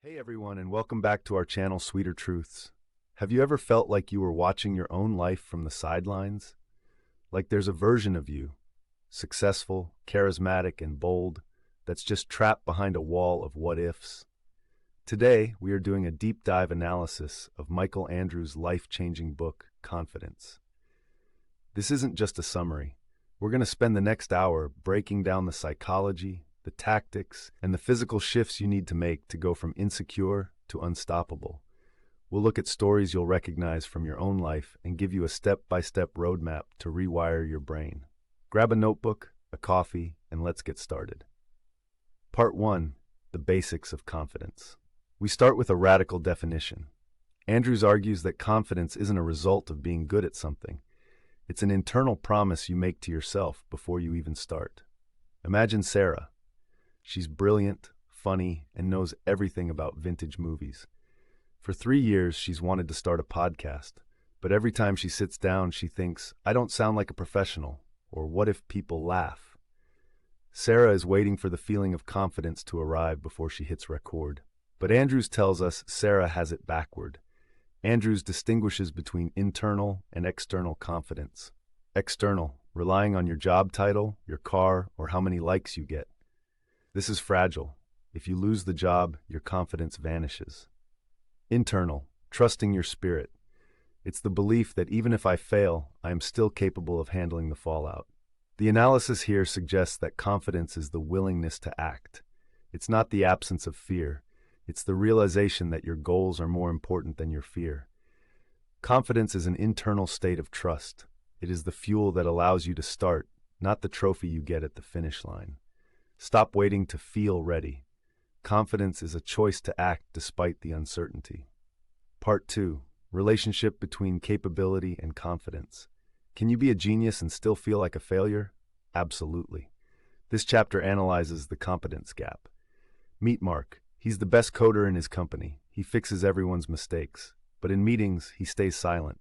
Hey everyone, and welcome back to our channel, Sweeter Truths. Have you ever felt like you were watching your own life from the sidelines? Like there's a version of you, successful, charismatic, and bold, that's just trapped behind a wall of what-ifs? Today, we are doing a deep dive analysis of Michael Andrews' life-changing book, Confidence. This isn't just a summary. We're going to spend the next hour breaking down the psychology, the tactics, and the physical shifts you need to make to go from insecure to unstoppable. We'll look at stories you'll recognize from your own life and give you a step-by-step roadmap to rewire your brain. Grab a notebook, a coffee, and let's get started. Part 1. The Basics of Confidence. We start with a radical definition. Andrews argues that confidence isn't a result of being good at something. It's an internal promise you make to yourself before you even start. Imagine Sarah. She's brilliant, funny, and knows everything about vintage movies. For 3 years, she's wanted to start a podcast, but every time she sits down, she thinks, I don't sound like a professional, or what if people laugh? Sarah is waiting for the feeling of confidence to arrive before she hits record. But Andrews tells us Sarah has it backward. Andrews distinguishes between internal and external confidence. External, relying on your job title, your car, or how many likes you get. This is fragile. If you lose the job, your confidence vanishes. Internal, trusting your spirit. It's the belief that even if I fail, I am still capable of handling the fallout. The analysis here suggests that confidence is the willingness to act. It's not the absence of fear. It's the realization that your goals are more important than your fear. Confidence is an internal state of trust. It is the fuel that allows you to start, not the trophy you get at the finish line. Stop waiting to feel ready. Confidence is a choice to act despite the uncertainty. Part 2. Relationship between capability and confidence. Can you be a genius and still feel like a failure? Absolutely. This chapter analyzes the competence gap. Meet Mark. He's the best coder in his company. He fixes everyone's mistakes. But in meetings, he stays silent.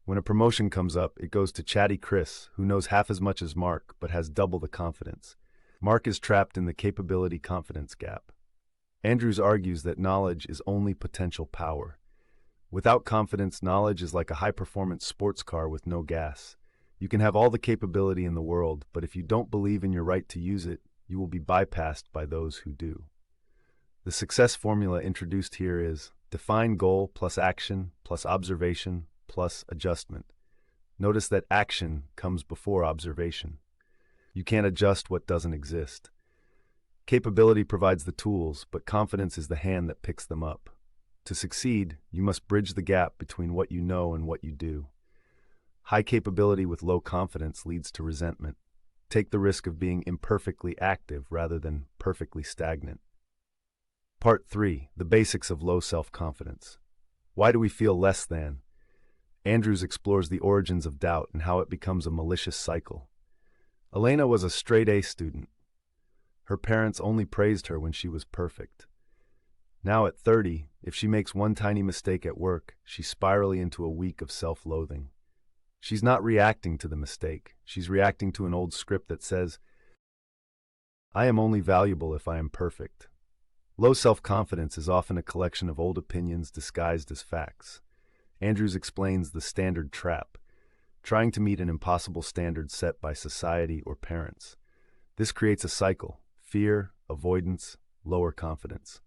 When a promotion comes up, it goes to chatty Chris, who knows half as much as Mark, but has double the confidence. Mark is trapped in the capability-confidence gap. Andrews argues that knowledge is only potential power. Without confidence, knowledge is like a high-performance sports car with no gas. You can have all the capability in the world, but if you don't believe in your right to use it, you will be bypassed by those who do. The success formula introduced here is define goal plus action plus observation plus adjustment. Notice that action comes before observation. You can't adjust what doesn't exist. Capability provides the tools, but confidence is the hand that picks them up. To succeed, you must bridge the gap between what you know and what you do. High capability with low confidence leads to resentment. Take the risk of being imperfectly active rather than perfectly stagnant. Part 3. The Basics of Low Self-Confidence. Why do we feel less than? Andrews explores the origins of doubt and how it becomes a malicious cycle. Elena was a straight-A student. Her parents only praised her when she was perfect. Now at 30, if she makes one tiny mistake at work, she's spiraling into a week of self-loathing. She's not reacting to the mistake. She's reacting to an old script that says, I am only valuable if I am perfect. Low self-confidence is often a collection of old opinions disguised as facts. Andrews explains the standard trap, trying to meet an impossible standard set by society or parents. This creates a cycle: fear, avoidance, lower confidence.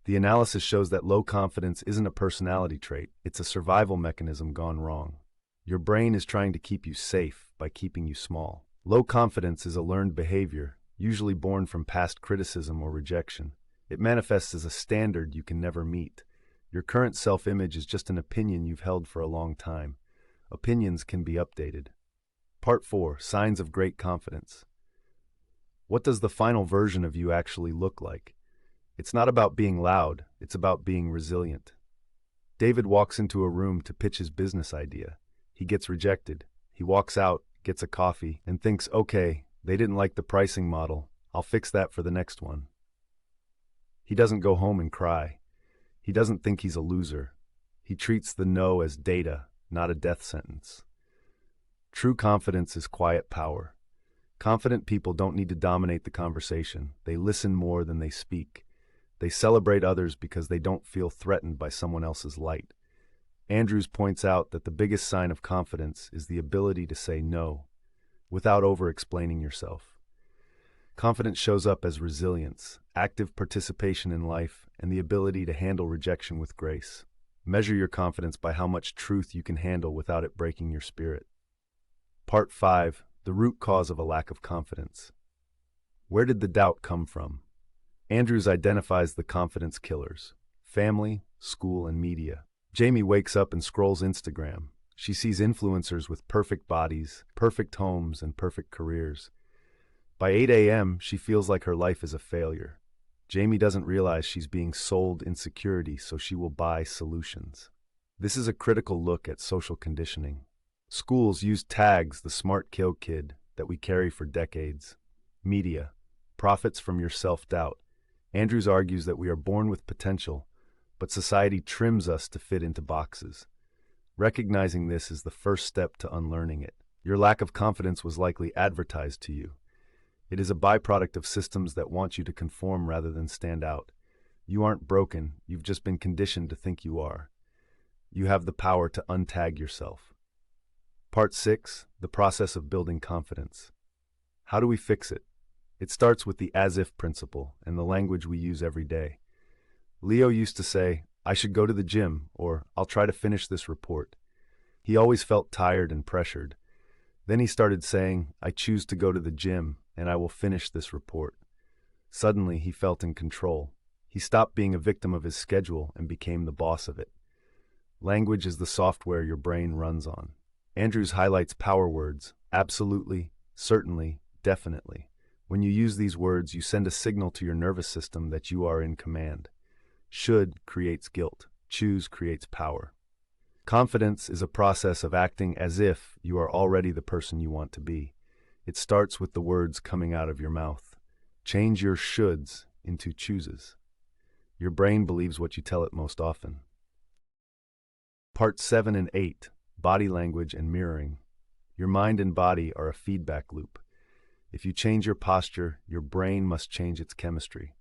The analysis shows that low confidence isn't a personality trait, it's a survival mechanism gone wrong. Your brain is trying to keep you safe by keeping you small. Low confidence is a learned behavior, usually born from past criticism or rejection. It manifests as a standard you can never meet. Your current self-image is just an opinion you've held for a long time. Opinions can be updated. Part 4. Signs of Great Confidence. What does the final version of you actually look like? It's not about being loud, it's about being resilient. David walks into a room to pitch his business idea. He gets rejected. He walks out, gets a coffee, and thinks, okay, they didn't like the pricing model. I'll fix that for the next one. He doesn't go home and cry. He doesn't think he's a loser. He treats the no as data, not a death sentence. True confidence is quiet power. Confident people don't need to dominate the conversation. They listen more than they speak. They celebrate others because they don't feel threatened by someone else's light. Andrews points out that the biggest sign of confidence is the ability to say no without over-explaining yourself. Confidence shows up as resilience, active participation in life, and the ability to handle rejection with grace. Measure your confidence by how much truth you can handle without it breaking your spirit. Part 5. The root cause of a lack of confidence. Where did the doubt come from? Andrews identifies the confidence killers: family, school, and media. Jamie wakes up and scrolls Instagram. She sees influencers with perfect bodies, perfect homes, and perfect careers. By 8 a.m., she feels like her life is a failure. Jamie doesn't realize she's being sold insecurity, so she will buy solutions. This is a critical look at social conditioning. Schools use tags, the smart kid, that we carry for decades. Media profits from your self-doubt. Andrews argues that we are born with potential, but society trims us to fit into boxes. Recognizing this is the first step to unlearning it. Your lack of confidence was likely advertised to you. It is a byproduct of systems that want you to conform rather than stand out. You aren't broken, you've just been conditioned to think you are. You have the power to untag yourself. Part 6. The process of building confidence. How do we fix it? It starts with the as-if principle and the language we use every day. Leo used to say, "I should go to the gym," or "I'll try to finish this report." He always felt tired and pressured. Then he started saying, "I choose to go to the gym, and I will finish this report." Suddenly, he felt in control. He stopped being a victim of his schedule and became the boss of it. Language is the software your brain runs on. Andrews highlights power words: absolutely, certainly, definitely. When you use these words, you send a signal to your nervous system that you are in command. Should creates guilt. Choose creates power. Confidence is a process of acting as if you are already the person you want to be. It starts with the words coming out of your mouth. Change your shoulds into chooses. Your brain believes what you tell it most often. Part 7 and 8. Body language and mirroring. Your mind and body are a feedback loop. If you change your posture, your brain must change its chemistry.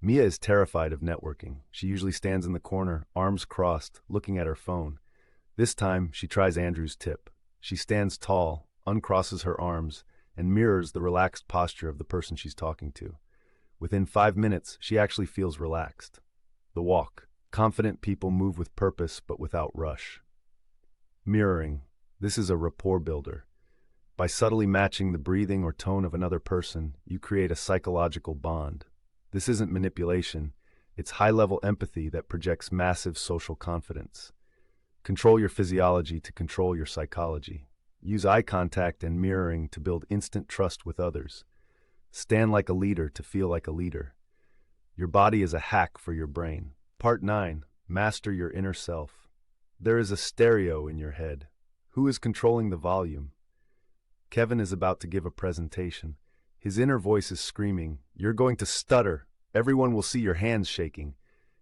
Mia is terrified of networking. She usually stands in the corner, arms crossed, looking at her phone. This time, she tries Andrew's tip. She stands tall, uncrosses her arms, and mirrors the relaxed posture of the person she's talking to. Within 5 minutes, she actually feels relaxed. The walk. Confident people move with purpose, but without rush. Mirroring. This is a rapport builder. By subtly matching the breathing or tone of another person, you create a psychological bond. This isn't manipulation, it's high-level empathy that projects massive social confidence. Control your physiology to control your psychology. Use eye contact and mirroring to build instant trust with others. Stand like a leader to feel like a leader. Your body is a hack for your brain. Part 9. Master your inner self. There is a stereo in your head. Who is controlling the volume? Kevin is about to give a presentation. His inner voice is screaming, "You're going to stutter. Everyone will see your hands shaking."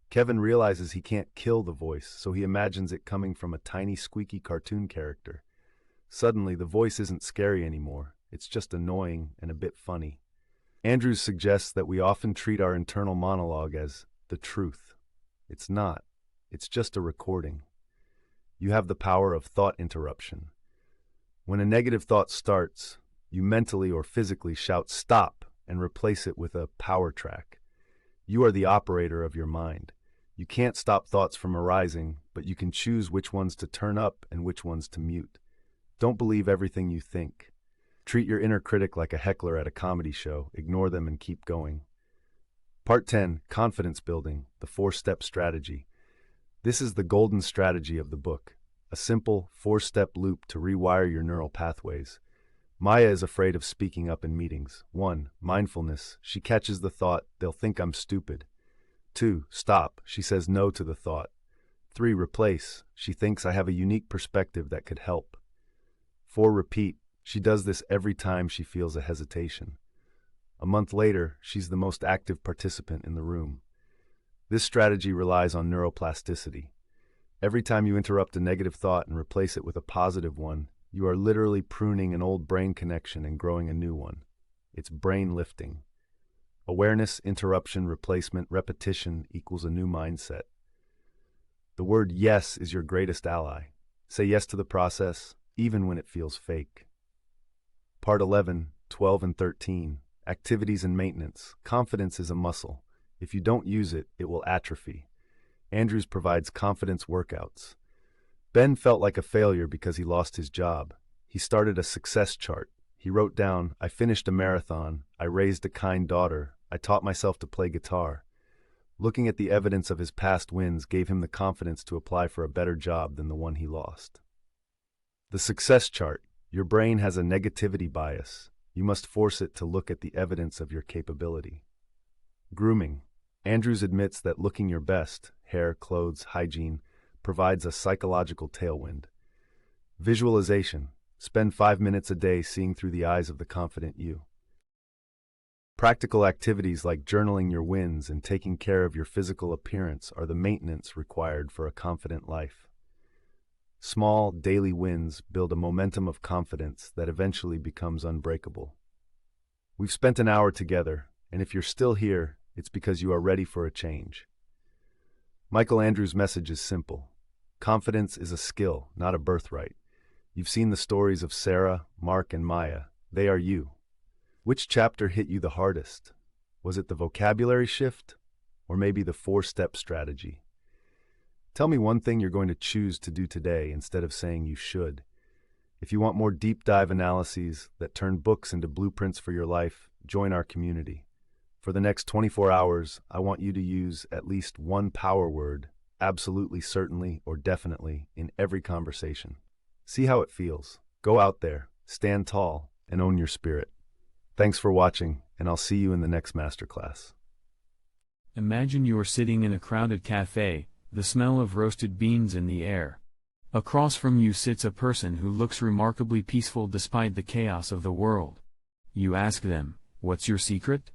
Kevin realizes he can't kill the voice, so he imagines it coming from a tiny squeaky cartoon character. Suddenly, the voice isn't scary anymore. It's just annoying and a bit funny. Andrews suggests that we often treat our internal monologue as the truth. It's not. It's just a recording. You have the power of thought interruption. When a negative thought starts, you mentally or physically shout "stop" and replace it with a power track. You are the operator of your mind. You can't stop thoughts from arising, but you can choose which ones to turn up and which ones to mute. Don't believe everything you think. Treat your inner critic like a heckler at a comedy show. Ignore them and keep going. Part 10. Confidence Building, the 4-step strategy. This is the golden strategy of the book. A simple 4-step loop to rewire your neural pathways. Maya is afraid of speaking up in meetings. 1. Mindfulness. She catches the thought, "They'll think I'm stupid." 2. Stop. She says no to the thought. 3. Replace. She thinks, "I have a unique perspective that could help." 4. Repeat. She does this every time she feels a hesitation. A month later, she's the most active participant in the room. This strategy relies on neuroplasticity. Every time you interrupt a negative thought and replace it with a positive one, you are literally pruning an old brain connection and growing a new one. It's brain lifting. Awareness, interruption, replacement, repetition equals a new mindset. The word yes is your greatest ally. Say yes to the process, even when it feels fake. Part 11, 12, and 13. Activities and maintenance. Confidence is a muscle. If you don't use it, it will atrophy. Andrews provides confidence workouts. Ben felt like a failure because he lost his job. He started a success chart. He wrote down, I finished a marathon, I raised a kind daughter, I taught myself to play guitar. Looking at the evidence of his past wins gave him the confidence to apply for a better job than the one he lost. The success chart. Your brain has a negativity bias. You must force it to look at the evidence of your capability. Grooming. Andrews admits that looking your best, hair, clothes, hygiene, provides a psychological tailwind. Visualization. Spend 5 minutes a day seeing through the eyes of the confident you. Practical activities like journaling your wins and taking care of your physical appearance are the maintenance required for a confident life. Small, daily wins build a momentum of confidence that eventually becomes unbreakable. We've spent an hour together, and if you're still here, it's because you are ready for a change. Michael Andrews' message is simple. Confidence is a skill, not a birthright. You've seen the stories of Sarah, Mark, and Maya. They are you. Which chapter hit you the hardest? Was it the vocabulary shift, or maybe the 4-step strategy? Tell me one thing you're going to choose to do today instead of saying you should. If you want more deep dive analyses that turn books into blueprints for your life, join our community. For the next 24 hours, I want you to use at least one power word, absolutely, certainly, or definitely, in every conversation. See how it feels. Go out there, stand tall, and own your spirit. Thanks for watching, and I'll see you in the next masterclass. Imagine you're sitting in a crowded cafe, the smell of roasted beans in the air. Across from you sits a person who looks remarkably peaceful despite the chaos of the world. You ask them, "What's your secret?"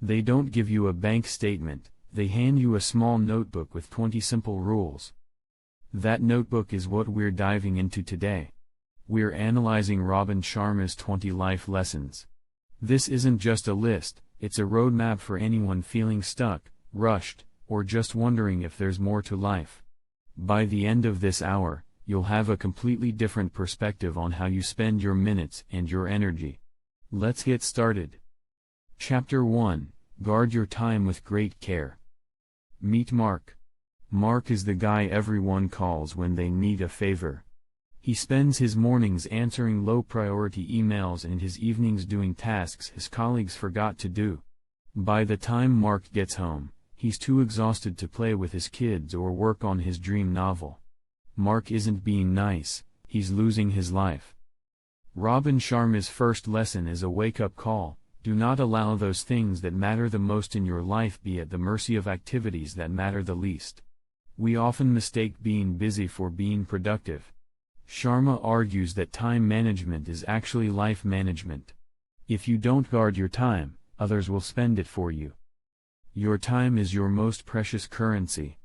They don't give you a bank statement, they hand you a small notebook with 20 simple rules. That notebook is what we're diving into today. We're analyzing Robin Sharma's 20 life lessons. This isn't just a list, it's a roadmap for anyone feeling stuck, rushed, or just wondering if there's more to life. By the end of this hour, you'll have a completely different perspective on how you spend your minutes and your energy. Let's get started. Chapter 1, Guard Your Time with Great Care. Meet Mark. Mark is the guy everyone calls when they need a favor. He spends his mornings answering low-priority emails and his evenings doing tasks his colleagues forgot to do. By the time Mark gets home, he's too exhausted to play with his kids or work on his dream novel. Mark isn't being nice, he's losing his life. Robin Sharma's first lesson is a wake-up call. Do not allow those things that matter the most in your life be at the mercy of activities that matter the least. We often mistake being busy for being productive. Sharma argues that time management is actually life management. If you don't guard your time, others will spend it for you. Your time is your most precious currency.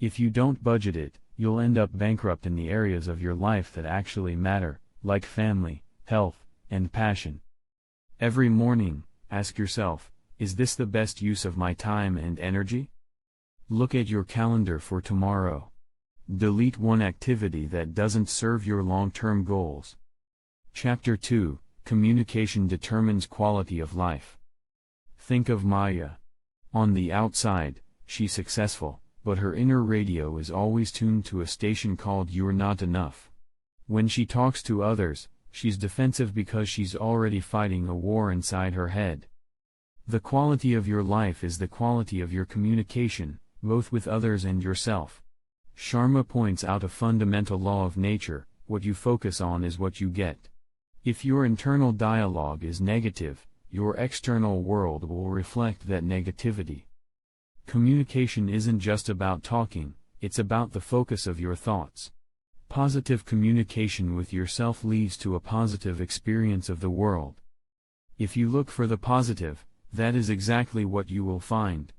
If you don't budget it, you'll end up bankrupt in the areas of your life that actually matter, like family, health, and passion. Every morning, ask yourself, is this the best use of my time and energy? Look at your calendar for tomorrow. Delete one activity that doesn't serve your long-term goals. Chapter 2, Communication Determines Quality of Life. Think of Maya. On the outside, she's successful, but her inner radio is always tuned to a station called "You're Not Enough." When she talks to others, she's defensive because she's already fighting a war inside her head. The quality of your life is the quality of your communication, both with others and yourself. Sharma points out a fundamental law of nature: what you focus on is what you get. If your internal dialogue is negative, your external world will reflect that negativity. Communication isn't just about talking, it's about the focus of your thoughts. Positive communication with yourself leads to a positive experience of the world. If you look for the positive, that is exactly what you will find.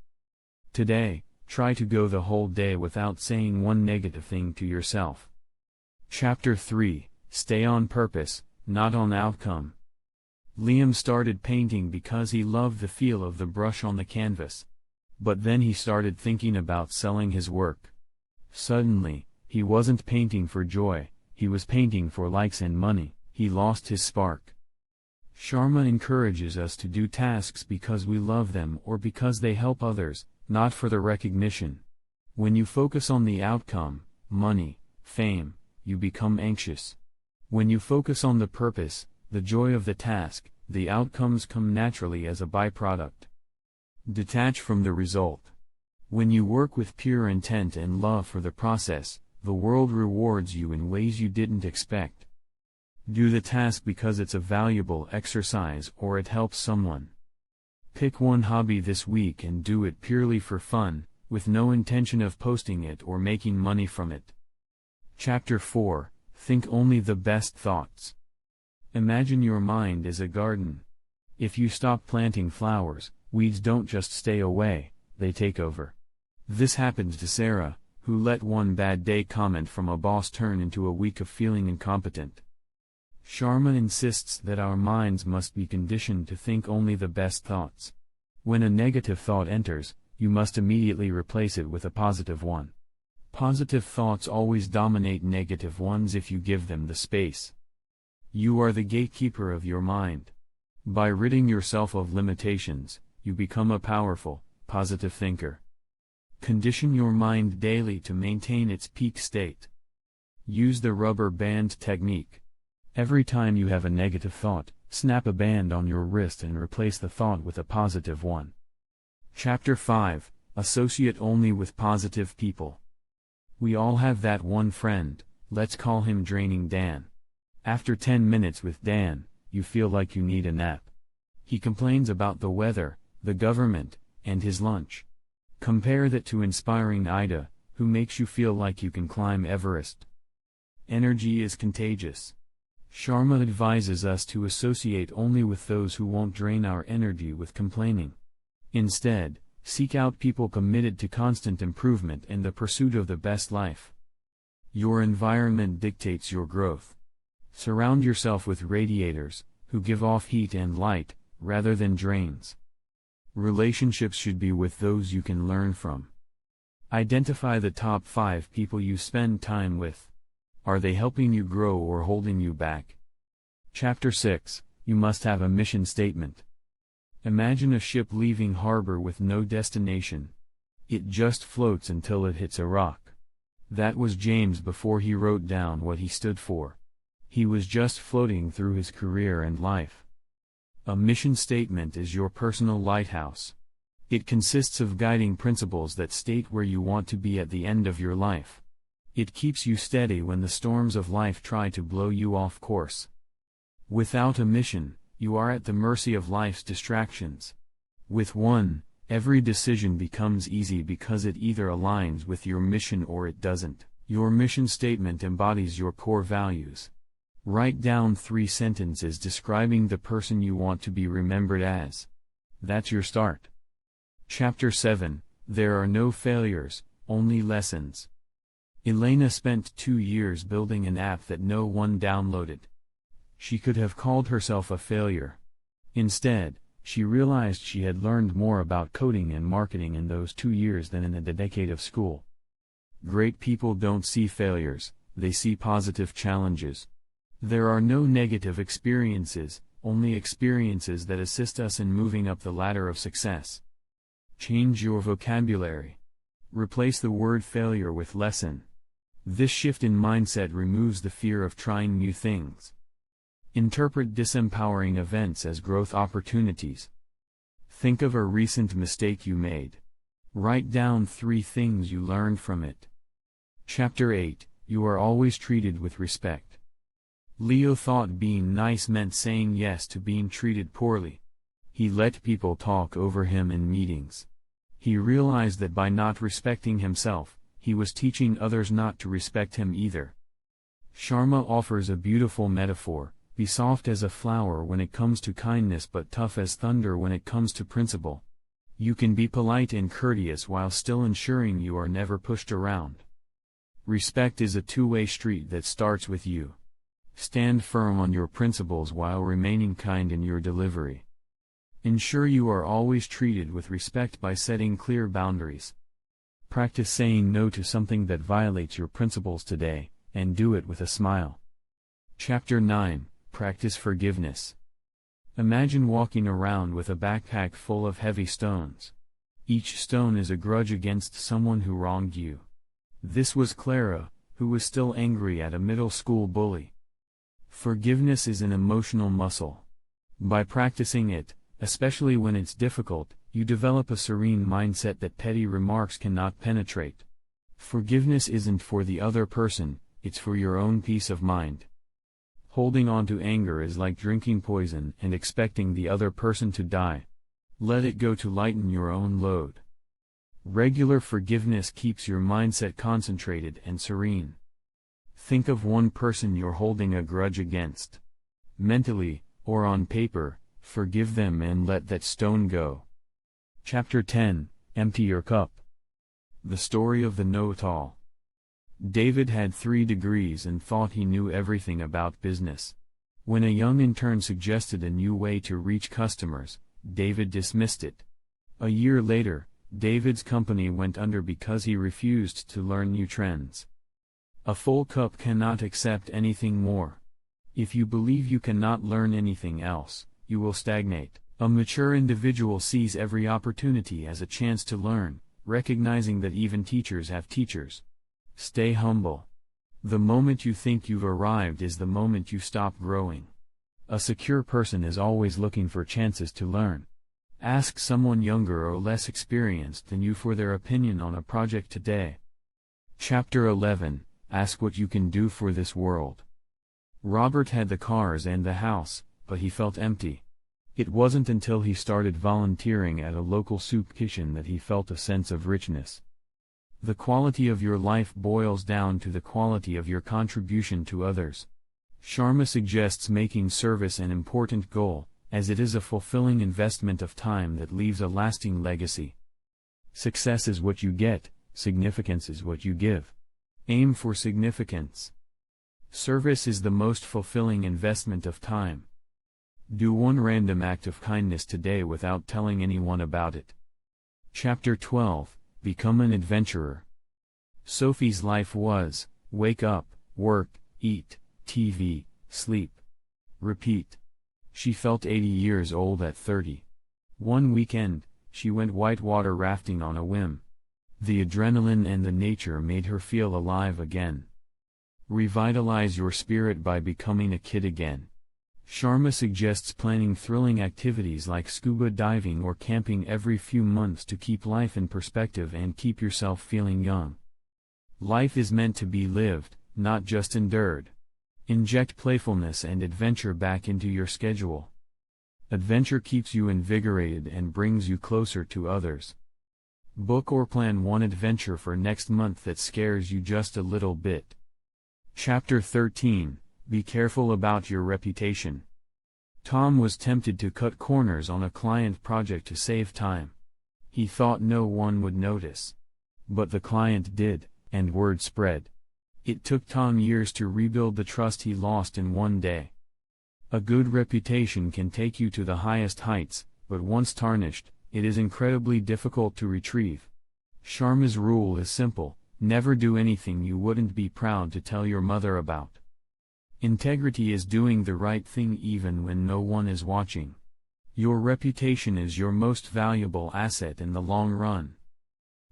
Today, try to go the whole day without saying one negative thing to yourself. Chapter 3, Stay on Purpose, Not on Outcome. Liam started painting because he loved the feel of the brush on the canvas. But then he started thinking about selling his work. Suddenly, he wasn't painting for joy, he was painting for likes and money. He lost his spark. Sharma encourages us to do tasks because we love them or because they help others, not for the recognition. When you focus on the outcome, money, fame, you become anxious. When you focus on the purpose, the joy of the task, the outcomes come naturally as a byproduct. Detach from the result. When you work with pure intent and love for the process, the world rewards you in ways you didn't expect. Do the task because it's a valuable exercise or it helps someone. Pick one hobby this week and do it purely for fun, with no intention of posting it or making money from it. Chapter 4. Think only the best thoughts. Imagine your mind is a garden. If you stop planting flowers, weeds don't just stay away, they take over. This happened to Sarah, who let one bad day comment from a boss turn into a week of feeling incompetent. Sharma insists that our minds must be conditioned to think only the best thoughts. When a negative thought enters, you must immediately replace it with a positive one. Positive thoughts always dominate negative ones if you give them the space. You are the gatekeeper of your mind. By ridding yourself of limitations, you become a powerful, positive thinker. Condition your mind daily to maintain its peak state. Use the rubber band technique. Every time you have a negative thought, snap a band on your wrist and replace the thought with a positive one. Chapter 5. Associate only with positive people. We all have that one friend, let's call him Draining Dan. After 10 minutes with Dan, you feel like you need a nap. He complains about the weather, the government, and his lunch. Compare that to inspiring Ida, who makes you feel like you can climb Everest. Energy is contagious. Sharma advises us to associate only with those who won't drain our energy with complaining. Instead, seek out people committed to constant improvement and the pursuit of the best life. Your environment dictates your growth. Surround yourself with radiators, who give off heat and light, rather than drains. Relationships should be with those you can learn from. Identify the top 5 people you spend time with. Are they helping you grow or holding you back? Chapter 6. You must have a mission statement. Imagine a ship leaving harbor with no destination. It just floats until it hits a rock. That was James before he wrote down what he stood for. He was just floating through his career and life. A mission statement is your personal lighthouse. It consists of guiding principles that state where you want to be at the end of your life. It keeps you steady when the storms of life try to blow you off course. Without a mission, you are at the mercy of life's distractions. With one, every decision becomes easy because it either aligns with your mission or it doesn't. Your mission statement embodies your core values. Write down 3 sentences describing the person you want to be remembered as. That's your start. Chapter 7. There are no failures, only lessons. Elena spent 2 years building an app that no one downloaded. She could have called herself a failure. Instead, she realized she had learned more about coding and marketing in those 2 years than in a decade of school. Great people don't see failures, they see positive challenges. There are no negative experiences, only experiences that assist us in moving up the ladder of success. Change your vocabulary. Replace the word failure with lesson. This shift in mindset removes the fear of trying new things. Interpret disempowering events as growth opportunities. Think of a recent mistake you made. Write down 3 things you learned from it. Chapter 8. You are always treated with respect. Leo thought being nice meant saying yes to being treated poorly. He let people talk over him in meetings. He realized that by not respecting himself, he was teaching others not to respect him either. Sharma offers a beautiful metaphor: be soft as a flower when it comes to kindness but tough as thunder when it comes to principle. You can be polite and courteous while still ensuring you are never pushed around. Respect is a two-way street that starts with you. Stand firm on your principles while remaining kind in your delivery. Ensure you are always treated with respect by setting clear boundaries. Practice saying no to something that violates your principles today, and do it with a smile. Chapter 9, Practice Forgiveness. Imagine walking around with a backpack full of heavy stones. Each stone is a grudge against someone who wronged you. This was Clara, who was still angry at a middle school bully. Forgiveness is an emotional muscle. By practicing it, especially when it's difficult, you develop a serene mindset that petty remarks cannot penetrate. Forgiveness isn't for the other person, it's for your own peace of mind. Holding on to anger is like drinking poison and expecting the other person to die. Let it go to lighten your own load. Regular forgiveness keeps your mindset concentrated and serene. Think of one person you're holding a grudge against. Mentally, or on paper, forgive them and let that stone go. Chapter 10, Empty Your Cup. The Story of the Know-It-All. David had 3 degrees and thought he knew everything about business. When a young intern suggested a new way to reach customers, David dismissed it. A year later, David's company went under because he refused to learn new trends. A full cup cannot accept anything more. If you believe you cannot learn anything else, you will stagnate. A mature individual sees every opportunity as a chance to learn, recognizing that even teachers have teachers. Stay humble. The moment you think you've arrived is the moment you stop growing. A secure person is always looking for chances to learn. Ask someone younger or less experienced than you for their opinion on a project today. Chapter 11, Ask what you can do for this world. Robert had the cars and the house, but he felt empty. It wasn't until he started volunteering at a local soup kitchen that he felt a sense of richness. The quality of your life boils down to the quality of your contribution to others. Sharma suggests making service an important goal, as it is a fulfilling investment of time that leaves a lasting legacy. Success is what you get, significance is what you give. Aim for significance. Service is the most fulfilling investment of time. Do one random act of kindness today without telling anyone about it. Chapter 12, Become an Adventurer. Sophie's life was, wake up, work, eat, TV, sleep. Repeat. She felt 80 years old at 30. One weekend, she went whitewater rafting on a whim. The adrenaline and the nature made her feel alive again. Revitalize your spirit by becoming a kid again. Sharma suggests planning thrilling activities like scuba diving or camping every few months to keep life in perspective and keep yourself feeling young. Life is meant to be lived, not just endured. Inject playfulness and adventure back into your schedule. Adventure keeps you invigorated and brings you closer to others. Book or plan one adventure for next month that scares you just a little bit. Chapter 13, Be careful about your reputation. Tom was tempted to cut corners on a client project to save time. He thought no one would notice. But the client did, and word spread. It took Tom years to rebuild the trust he lost in one day. A good reputation can take you to the highest heights, but once tarnished, it is incredibly difficult to retrieve. Sharma's rule is simple: never do anything you wouldn't be proud to tell your mother about. Integrity is doing the right thing even when no one is watching. Your reputation is your most valuable asset in the long run.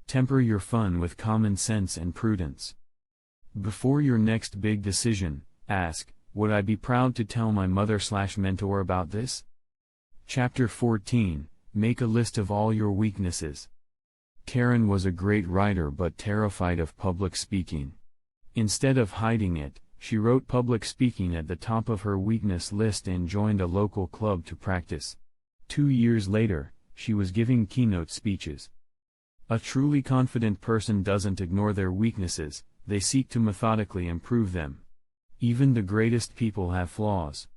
Temper your fun with common sense and prudence. Before your next big decision, ask, would I be proud to tell my mother/mentor about this? Chapter 14, Make a list of all your weaknesses. Karen was a great writer but terrified of public speaking. Instead of hiding it, she wrote public speaking at the top of her weakness list and joined a local club to practice. 2 years later, she was giving keynote speeches. A truly confident person doesn't ignore their weaknesses, they seek to methodically improve them. Even the greatest people have flaws.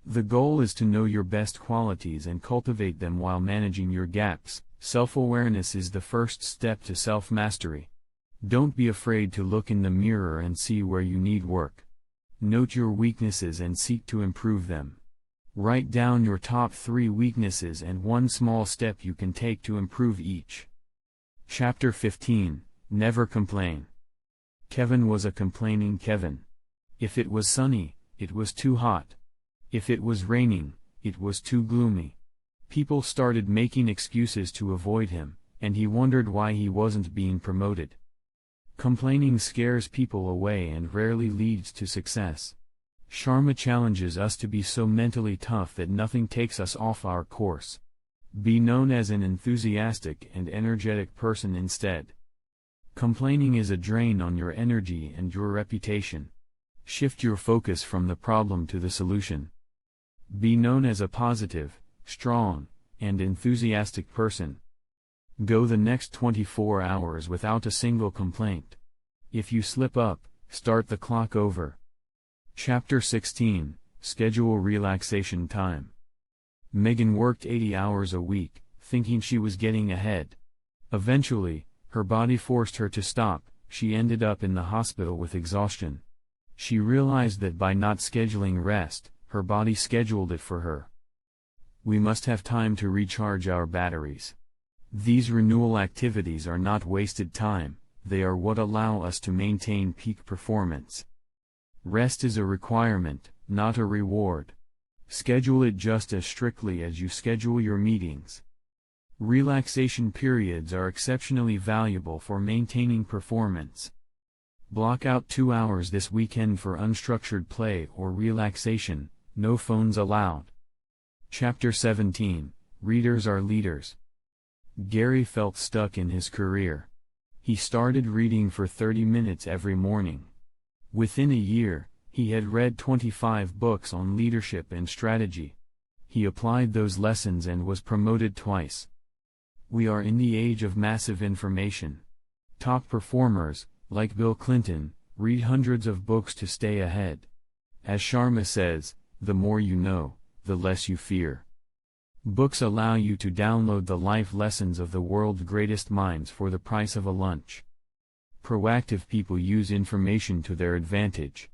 The goal is to know your best qualities and cultivate them while managing your gaps. Self-awareness is the first step to self-mastery. Don't be afraid to look in the mirror and see where you need work. Note your weaknesses and seek to improve them. Write down your top 3 weaknesses and one small step you can take to improve each. Chapter 15, Never Complain. Kevin was a complaining Kevin. If it was sunny, it was too hot. If it was raining, it was too gloomy. People started making excuses to avoid him, and he wondered why he wasn't being promoted. Complaining scares people away and rarely leads to success. Sharma challenges us to be so mentally tough that nothing takes us off our course. Be known as an enthusiastic and energetic person instead. Complaining is a drain on your energy and your reputation. Shift your focus from the problem to the solution. Be known as a positive, strong, and enthusiastic person. Go the next 24 hours without a single complaint. If you slip up, start the clock over. Chapter 16, Schedule Relaxation Time. Megan worked 80 hours a week, thinking she was getting ahead. Eventually, her body forced her to stop. She ended up in the hospital with exhaustion. She realized that by not scheduling rest, her body scheduled it for her. We must have time to recharge our batteries. These renewal activities are not wasted time, they are what allow us to maintain peak performance. Rest is a requirement, not a reward. Schedule it just as strictly as you schedule your meetings. Relaxation periods are exceptionally valuable for maintaining performance. Block out 2 hours this weekend for unstructured play or relaxation, no phones allowed. Chapter 17, Readers are Leaders. Gary felt stuck in his career. He started reading for 30 minutes every morning. Within a year, he had read 25 books on leadership and strategy. He applied those lessons and was promoted twice. We are in the age of massive information. Top performers, like Bill Clinton, read hundreds of books to stay ahead. As Sharma says, the more you know, the less you fear. Books allow you to download the life lessons of the world's greatest minds for the price of a lunch. Proactive people use information to their advantage.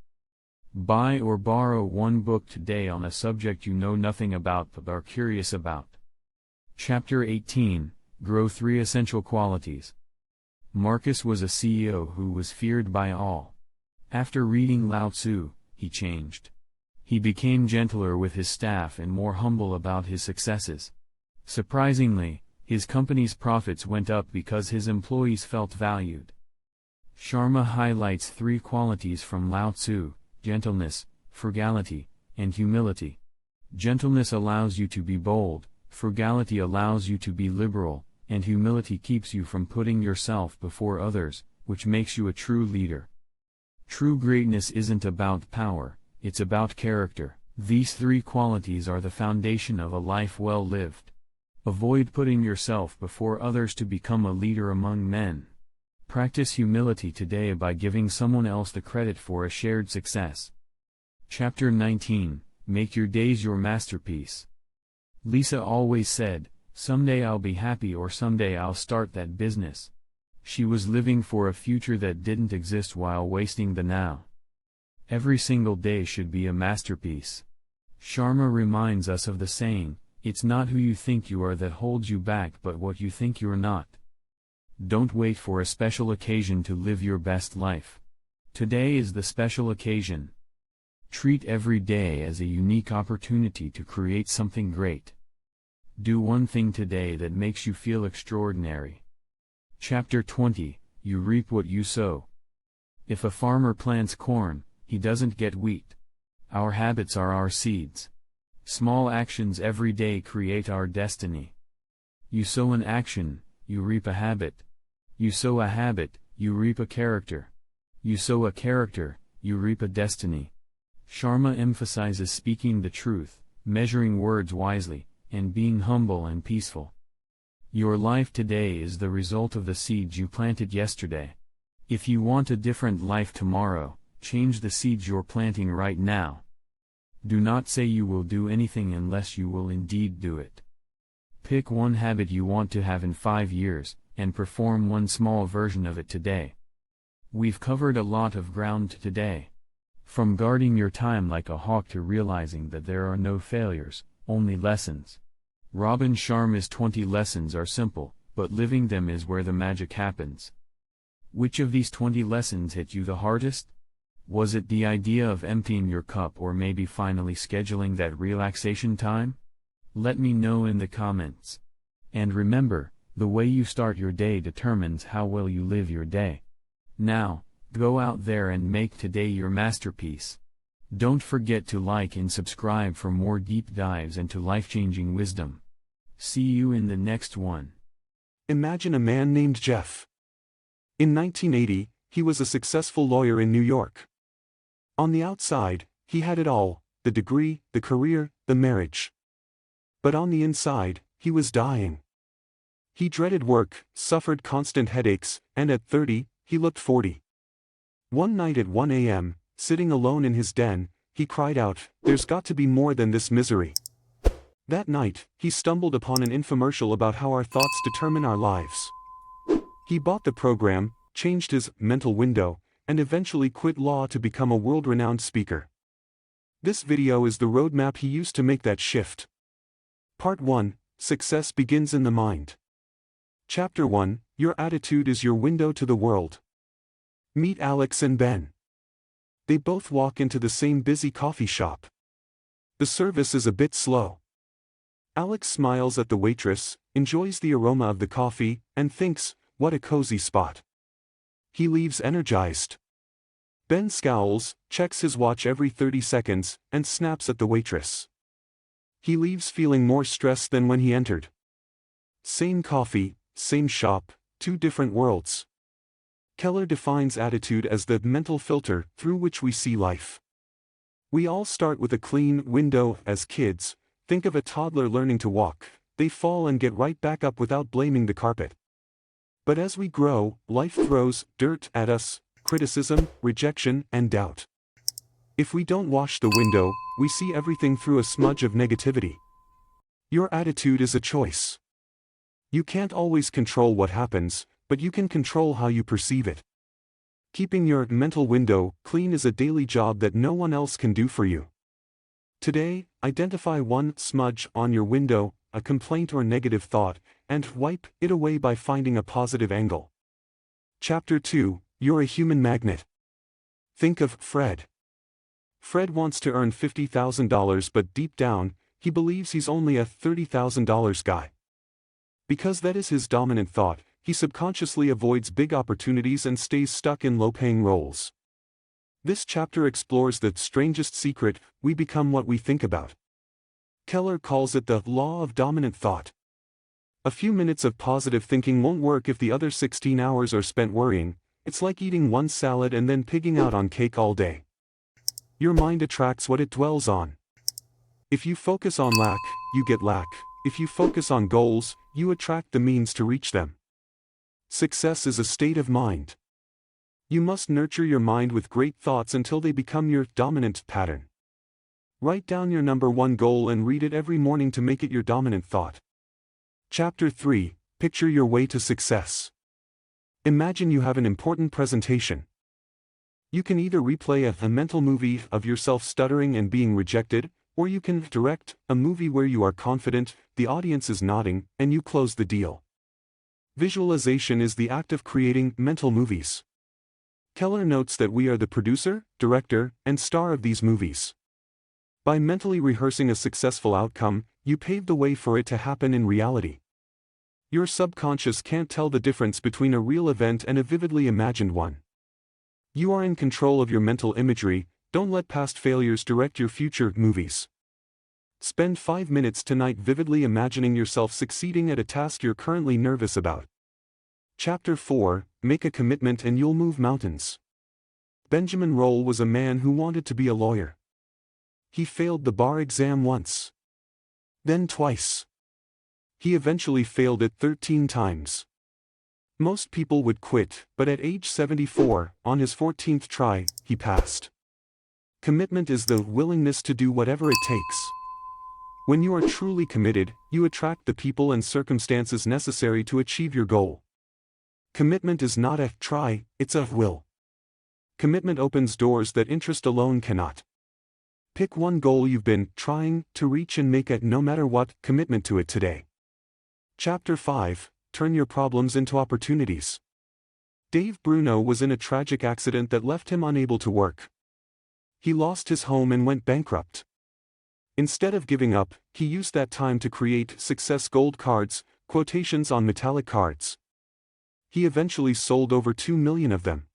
Buy or borrow one book today on a subject you know nothing about but are curious about. Chapter 18, Grow 3 Essential Qualities. Marcus was a CEO who was feared by all. After reading Lao Tzu, he changed. He became gentler with his staff and more humble about his successes. Surprisingly, his company's profits went up because his employees felt valued. Sharma highlights 3 qualities from Lao Tzu: gentleness, frugality, and humility. Gentleness allows you to be bold, frugality allows you to be liberal, and humility keeps you from putting yourself before others, which makes you a true leader. True greatness isn't about power, it's about character. These 3 qualities are the foundation of a life well lived. Avoid putting yourself before others to become a leader among men. Practice humility today by giving someone else the credit for a shared success. Chapter 19, Make Your Days Your Masterpiece. Lisa always said, "Someday I'll be happy or someday I'll start that business." She was living for a future that didn't exist while wasting the now. Every single day should be a masterpiece. Sharma reminds us of the saying, "It's not who you think you are that holds you back but what you think you're not." Don't wait for a special occasion to live your best life. Today is the special occasion. Treat every day as a unique opportunity to create something great. Do one thing today that makes you feel extraordinary. Chapter 20, You Reap What You Sow. If a farmer plants corn, he doesn't get wheat. Our habits are our seeds. Small actions every day create our destiny. You sow an action, you reap a habit. You sow a habit, you reap a character. You sow a character, you reap a destiny. Sharma emphasizes speaking the truth, measuring words wisely, and being humble and peaceful. Your life today is the result of the seeds you planted yesterday. If you want a different life tomorrow, change the seeds you're planting right now. Do not say you will do anything unless you will indeed do it. Pick one habit you want to have in 5 years, and perform one small version of it today. We've covered a lot of ground today. From guarding your time like a hawk to realizing that there are no failures, only lessons. Robin Sharma's 20 lessons are simple, but living them is where the magic happens. Which of these 20 lessons hit you the hardest? Was it the idea of emptying your cup, or maybe finally scheduling that relaxation time? Let me know in the comments. And remember, the way you start your day determines how well you live your day. Now, go out there and make today your masterpiece. Don't forget to like and subscribe for more deep dives into life-changing wisdom. See you in the next one. Imagine a man named Jeff. In 1980, he was a successful lawyer in New York. On the outside, he had it all: the degree, the career, the marriage. But on the inside, he was dying. He dreaded work, suffered constant headaches, and at 30, he looked 40. One night at 1 a.m., sitting alone in his den, he cried out, "There's got to be more than this misery." That night, he stumbled upon an infomercial about how our thoughts determine our lives. He bought the program, changed his mental window, and eventually quit law to become a world-renowned speaker. This video is the roadmap he used to make that shift. Part 1: Success begins in the mind. Chapter 1: Your attitude is your window to the world. Meet Alex and Ben. They both walk into the same busy coffee shop. The service is a bit slow. Alex smiles at the waitress, enjoys the aroma of the coffee, and thinks, "What a cozy spot." He leaves energized. Ben scowls, checks his watch every 30 seconds, and snaps at the waitress. He leaves feeling more stressed than when he entered. Same coffee, same shop, two different worlds. Keller defines attitude as the mental filter through which we see life. We all start with a clean window. As kids, think of a toddler learning to walk. They fall and get right back up without blaming the carpet. But as we grow, life throws dirt at us: criticism, rejection, and doubt. If we don't wash the window, we see everything through a smudge of negativity. Your attitude is a choice. You can't always control what happens, but you can control how you perceive it. Keeping your mental window clean is a daily job that no one else can do for you. Today, identify one smudge on your window, a complaint or negative thought, and wipe it away by finding a positive angle. Chapter 2: You're a human magnet. Think of Fred. Fred wants to earn $50,000, but deep down, he believes he's only a $30,000 guy. Because that is his dominant thought, he subconsciously avoids big opportunities and stays stuck in low-paying roles. This chapter explores the strangest secret: we become what we think about. Keller calls it the law of dominant thought. A few minutes of positive thinking won't work if the other 16 hours are spent worrying. It's like eating one salad and then pigging out on cake all day. Your mind attracts what it dwells on. If you focus on lack, you get lack. If you focus on goals, you attract the means to reach them. Success is a state of mind. You must nurture your mind with great thoughts until they become your dominant pattern. Write down your number one goal and read it every morning to make it your dominant thought. Chapter 3: Picture your way to success. Imagine you have an important presentation. You can either replay a mental movie of yourself stuttering and being rejected, or you can direct a movie where you are confident, the audience is nodding, and you close the deal. Visualization is the act of creating mental movies. Keller notes that we are the producer, director, and star of these movies. By mentally rehearsing a successful outcome, you pave the way for it to happen in reality. Your subconscious can't tell the difference between a real event and a vividly imagined one. You are in control of your mental imagery. Don't let past failures direct your future movies. Spend 5 minutes tonight vividly imagining yourself succeeding at a task you're currently nervous about. Chapter 4: Make a commitment and you'll move mountains. Benjamin Roll was a man who wanted to be a lawyer. He failed the bar exam once. Then twice. He eventually failed it 13 times. Most people would quit, but at age 74, on his 14th try, he passed. Commitment is the willingness to do whatever it takes. When you are truly committed, you attract the people and circumstances necessary to achieve your goal. Commitment is not a try, it's a will. commitment opens doors that interest alone cannot. Pick one goal you've been trying to reach and make a no matter what commitment to it today. Chapter 5. Turn your problems into opportunities. Dave Bruno was in a tragic accident that left him unable to work. He lost his home and went bankrupt. Instead of giving up, he used that time to create success gold cards, quotations on metallic cards. He eventually sold over 2 million of them.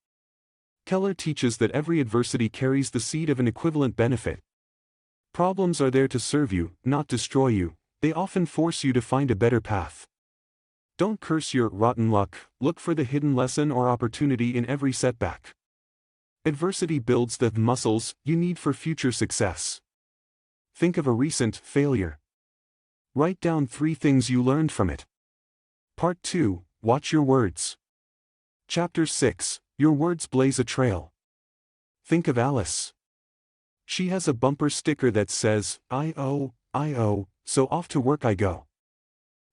Keller teaches that every adversity carries the seed of an equivalent benefit. Problems are there to serve you, not destroy you. They often force you to find a better path. Don't curse your rotten luck, look for the hidden lesson or opportunity in every setback. Adversity builds the muscles you need for future success. Think of a recent failure. Write down 3 things you learned from it. Part 2. Watch your words. Chapter 6. Your words blaze a trail. Think of Alice. She has a bumper sticker that says, I owe, so off to work I go.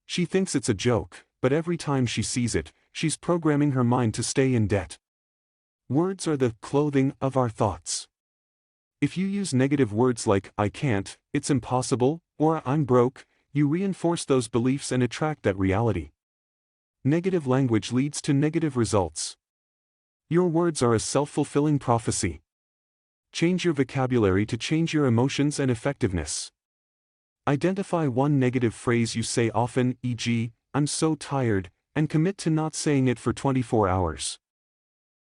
She thinks it's a joke, but every time she sees it, she's programming her mind to stay in debt. Words are the clothing of our thoughts. If you use negative words like, I can't, it's impossible, or I'm broke, you reinforce those beliefs and attract that reality. Negative language leads to negative results. Your words are a self-fulfilling prophecy. Change your vocabulary to change your emotions and effectiveness. Identify one negative phrase you say often, e.g., I'm so tired, and commit to not saying it for 24 hours.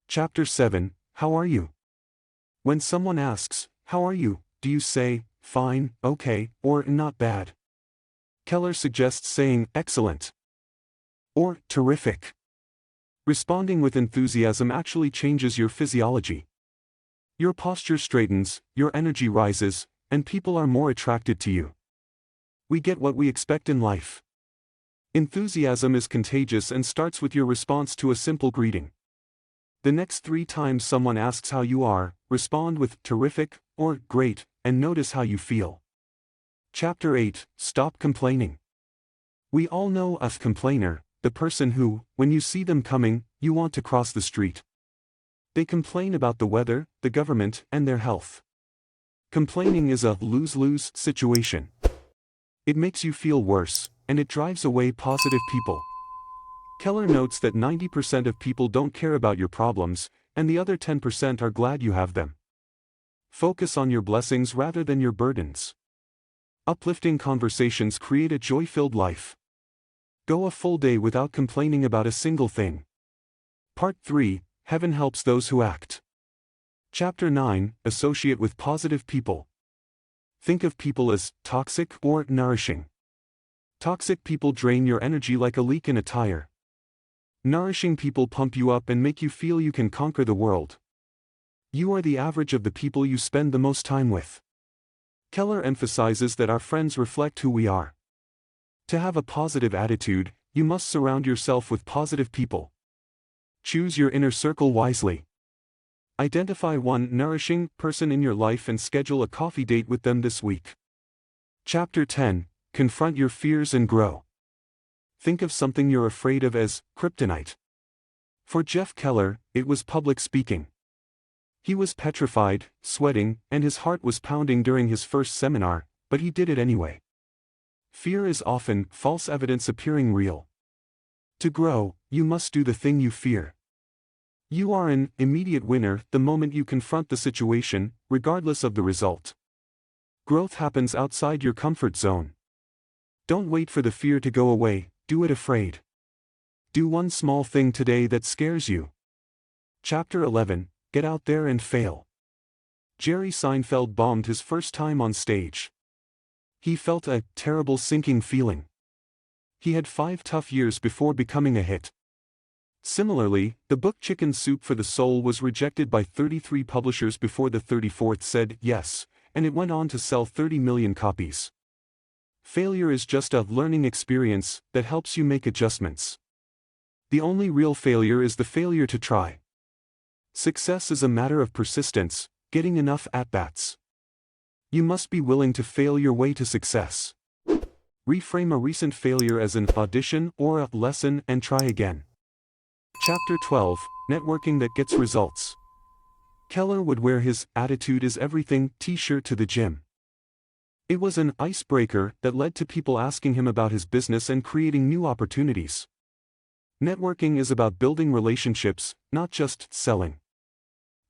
Chapter 7. How are you? When someone asks, how are you, do you say, fine, okay, or not bad? Keller suggests saying, excellent, or terrific. Responding with enthusiasm actually changes your physiology. Your posture straightens, your energy rises, and people are more attracted to you. We get what we expect in life. Enthusiasm is contagious and starts with your response to a simple greeting. The next 3 times someone asks how you are, respond with terrific or great, and notice how you feel. Chapter 8. Stop complaining. We all know a complainer, the person who, when you see them coming, you want to cross the street. They complain about the weather, the government, and their health. Complaining is a lose-lose situation. It makes you feel worse, and it drives away positive people. Keller notes that 90% of people don't care about your problems, and the other 10% are glad you have them. Focus on your blessings rather than your burdens. Uplifting conversations create a joy-filled life. Go a full day without complaining about a single thing. Part 3. Heaven helps those who act. Chapter 9. Associate with positive people. Think of people as toxic or nourishing. Toxic people drain your energy like a leak in a tire. Nourishing people pump you up and make you feel you can conquer the world. You are the average of the people you spend the most time with. Keller emphasizes that our friends reflect who we are. To have a positive attitude, you must surround yourself with positive people. Choose your inner circle wisely. Identify one nourishing person in your life and schedule a coffee date with them this week. Chapter 10. Confront your fears and grow. Think of something you're afraid of as kryptonite. For Jeff Keller, it was public speaking. He was petrified, sweating, and his heart was pounding during his first seminar, but he did it anyway. Fear is often false evidence appearing real. To grow, you must do the thing you fear. You are an immediate winner the moment you confront the situation, regardless of the result. Growth happens outside your comfort zone. Don't wait for the fear to go away, do it afraid. Do one small thing today that scares you. Chapter 11. Get out there and fail. Jerry Seinfeld bombed his first time on stage. He felt a terrible sinking feeling. He had 5 tough years before becoming a hit. Similarly, the book Chicken Soup for the Soul was rejected by 33 publishers before the 34th said yes, and it went on to sell 30 million copies. Failure is just a learning experience that helps you make adjustments. The only real failure is the failure to try. Success is a matter of persistence, getting enough at-bats. You must be willing to fail your way to success. Reframe a recent failure as an audition or a lesson and try again. Chapter 12. Networking that gets results. Keller would wear his "attitude is everything" t-shirt to the gym. It was an icebreaker that led to people asking him about his business and creating new opportunities. Networking is about building relationships, not just selling.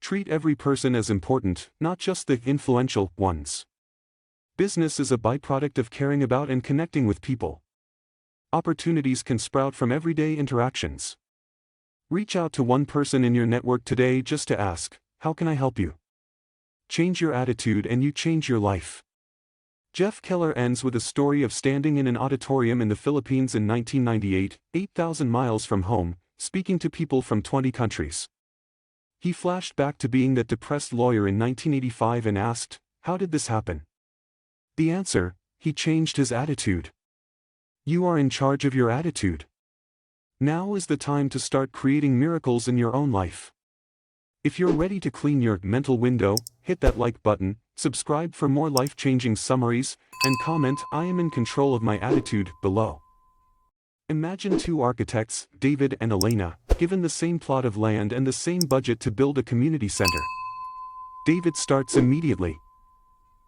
Treat every person as important, not just the influential ones. Business is a byproduct of caring about and connecting with people. Opportunities can sprout from everyday interactions. Reach out to one person in your network today just to ask, "How can I help you?" Change your attitude and you change your life. Jeff Keller ends with a story of standing in an auditorium in the Philippines in 1998, 8,000 miles from home, speaking to people from 20 countries. He flashed back to being that depressed lawyer in 1985 and asked, "How did this happen?" The answer: he changed his attitude. You are in charge of your attitude. Now is the time to start creating miracles in your own life. If you're ready to clean your mental window, hit that like button, subscribe for more life-changing summaries, and comment "I am in control of my attitude" below. Imagine two architects, David and Elena, given the same plot of land and the same budget to build a community center. David starts immediately.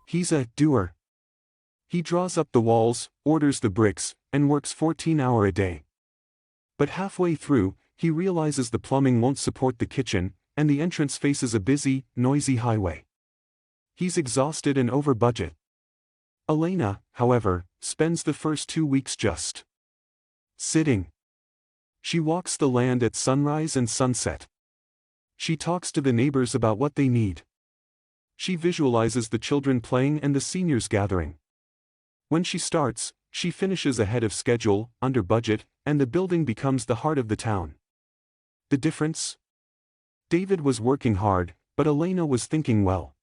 He's a doer. He draws up the walls, orders the bricks, and works 14 hours a day. But halfway through, he realizes the plumbing won't support the kitchen, and the entrance faces a busy, noisy highway. He's exhausted and over budget. Elena, however, spends the first 2 weeks just sitting. She walks the land at sunrise and sunset. She talks to the neighbors about what they need. She visualizes the children playing and the seniors gathering. When she starts, she finishes ahead of schedule, under budget, and the building becomes the heart of the town. The difference? David was working hard, but Elena was thinking well.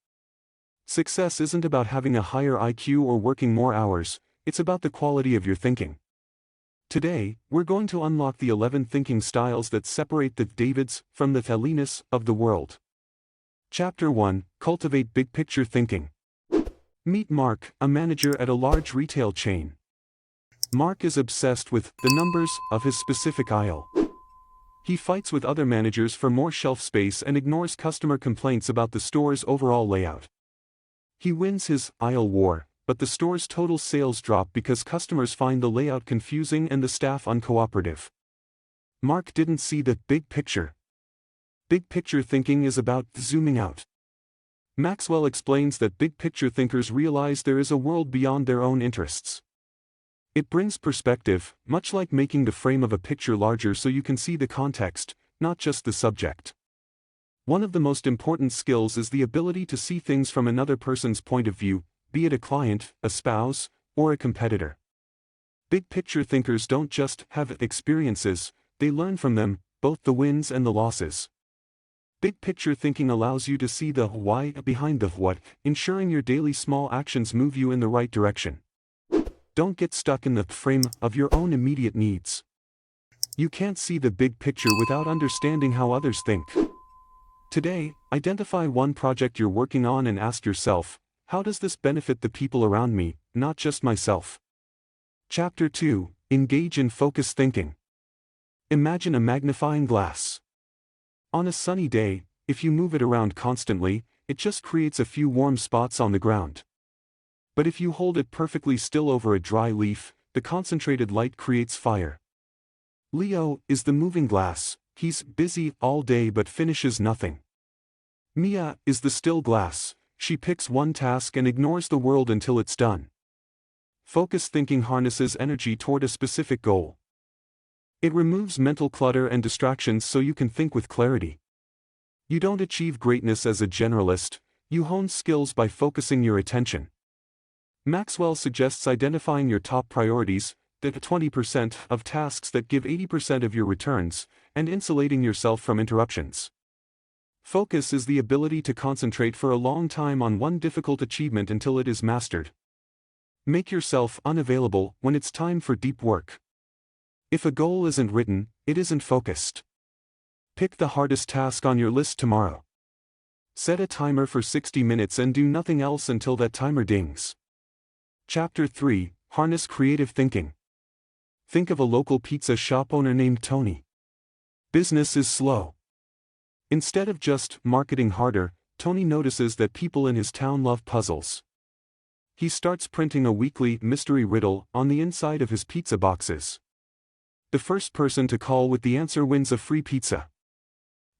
Success isn't about having a higher IQ or working more hours, it's about the quality of your thinking. Today, we're going to unlock the 11 thinking styles that separate the Davids from the Elenas of the world. Chapter 1: Cultivate Big Picture Thinking. Meet Mark, a manager at a large retail chain. Mark is obsessed with the numbers of his specific aisle. He fights with other managers for more shelf space and ignores customer complaints about the store's overall layout. He wins his aisle war, but the store's total sales drop because customers find the layout confusing and the staff uncooperative. Mark didn't see the big picture. Big picture thinking is about zooming out. Maxwell explains that big picture thinkers realize there is a world beyond their own interests. It brings perspective, much like making the frame of a picture larger so you can see the context, not just the subject. One of the most important skills is the ability to see things from another person's point of view, be it a client, a spouse, or a competitor. Big picture thinkers don't just have experiences, they learn from them, both the wins and the losses. Big picture thinking allows you to see the why behind the what, ensuring your daily small actions move you in the right direction. Don't get stuck in the frame of your own immediate needs. You can't see the big picture without understanding how others think. Today, identify one project you're working on and ask yourself, how does this benefit the people around me, not just myself? Chapter 2: Engage in Focused Thinking. Imagine a magnifying glass. On a sunny day, if you move it around constantly, it just creates a few warm spots on the ground. But if you hold it perfectly still over a dry leaf, the concentrated light creates fire. Leo is the moving glass. He's busy all day but finishes nothing. Mia is the still glass. She picks one task and ignores the world until it's done. Focused thinking harnesses energy toward a specific goal. It removes mental clutter and distractions so you can think with clarity. You don't achieve greatness as a generalist, you hone skills by focusing your attention. Maxwell suggests identifying your top priorities, the 20% of tasks that give 80% of your returns, and insulating yourself from interruptions. Focus is the ability to concentrate for a long time on one difficult achievement until it is mastered. Make yourself unavailable when it's time for deep work. If a goal isn't written, it isn't focused. Pick the hardest task on your list tomorrow. Set a timer for 60 minutes and do nothing else until that timer dings. Chapter 3: Harness Creative Thinking. Think of a local pizza shop owner named Tony. Business is slow. Instead of just marketing harder, Tony notices that people in his town love puzzles. He starts printing a weekly mystery riddle on the inside of his pizza boxes. The first person to call with the answer wins a free pizza.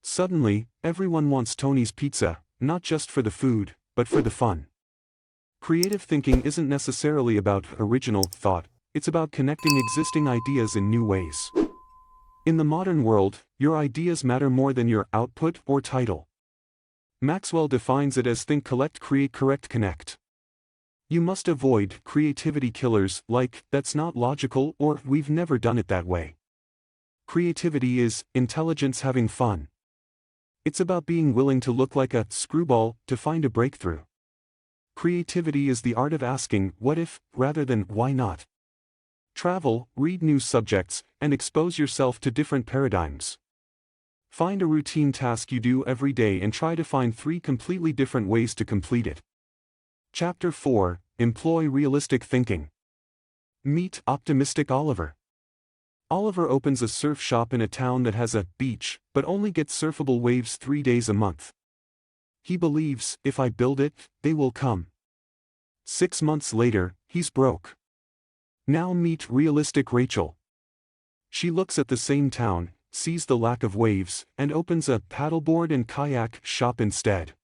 Suddenly, everyone wants Tony's pizza, not just for the food, but for the fun. Creative thinking isn't necessarily about original thought, it's about connecting existing ideas in new ways. In the modern world, your ideas matter more than your output or title. Maxwell defines it as think, collect, create, correct, connect. You must avoid creativity killers like, that's not logical, or we've never done it that way. Creativity is intelligence having fun. It's about being willing to look like a screwball to find a breakthrough. Creativity is the art of asking, what if, rather than, why not? Travel, read new subjects, and expose yourself to different paradigms. Find a routine task you do every day and try to find 3 completely different ways to complete it. Chapter 4, Employ Realistic Thinking. Meet optimistic Oliver. Oliver opens a surf shop in a town that has a beach, but only gets surfable waves 3 days a month. He believes, if I build it, they will come. 6 months later, he's broke. Now meet realistic Rachel. She looks at the same town, sees the lack of waves, and opens a paddleboard and kayak shop instead.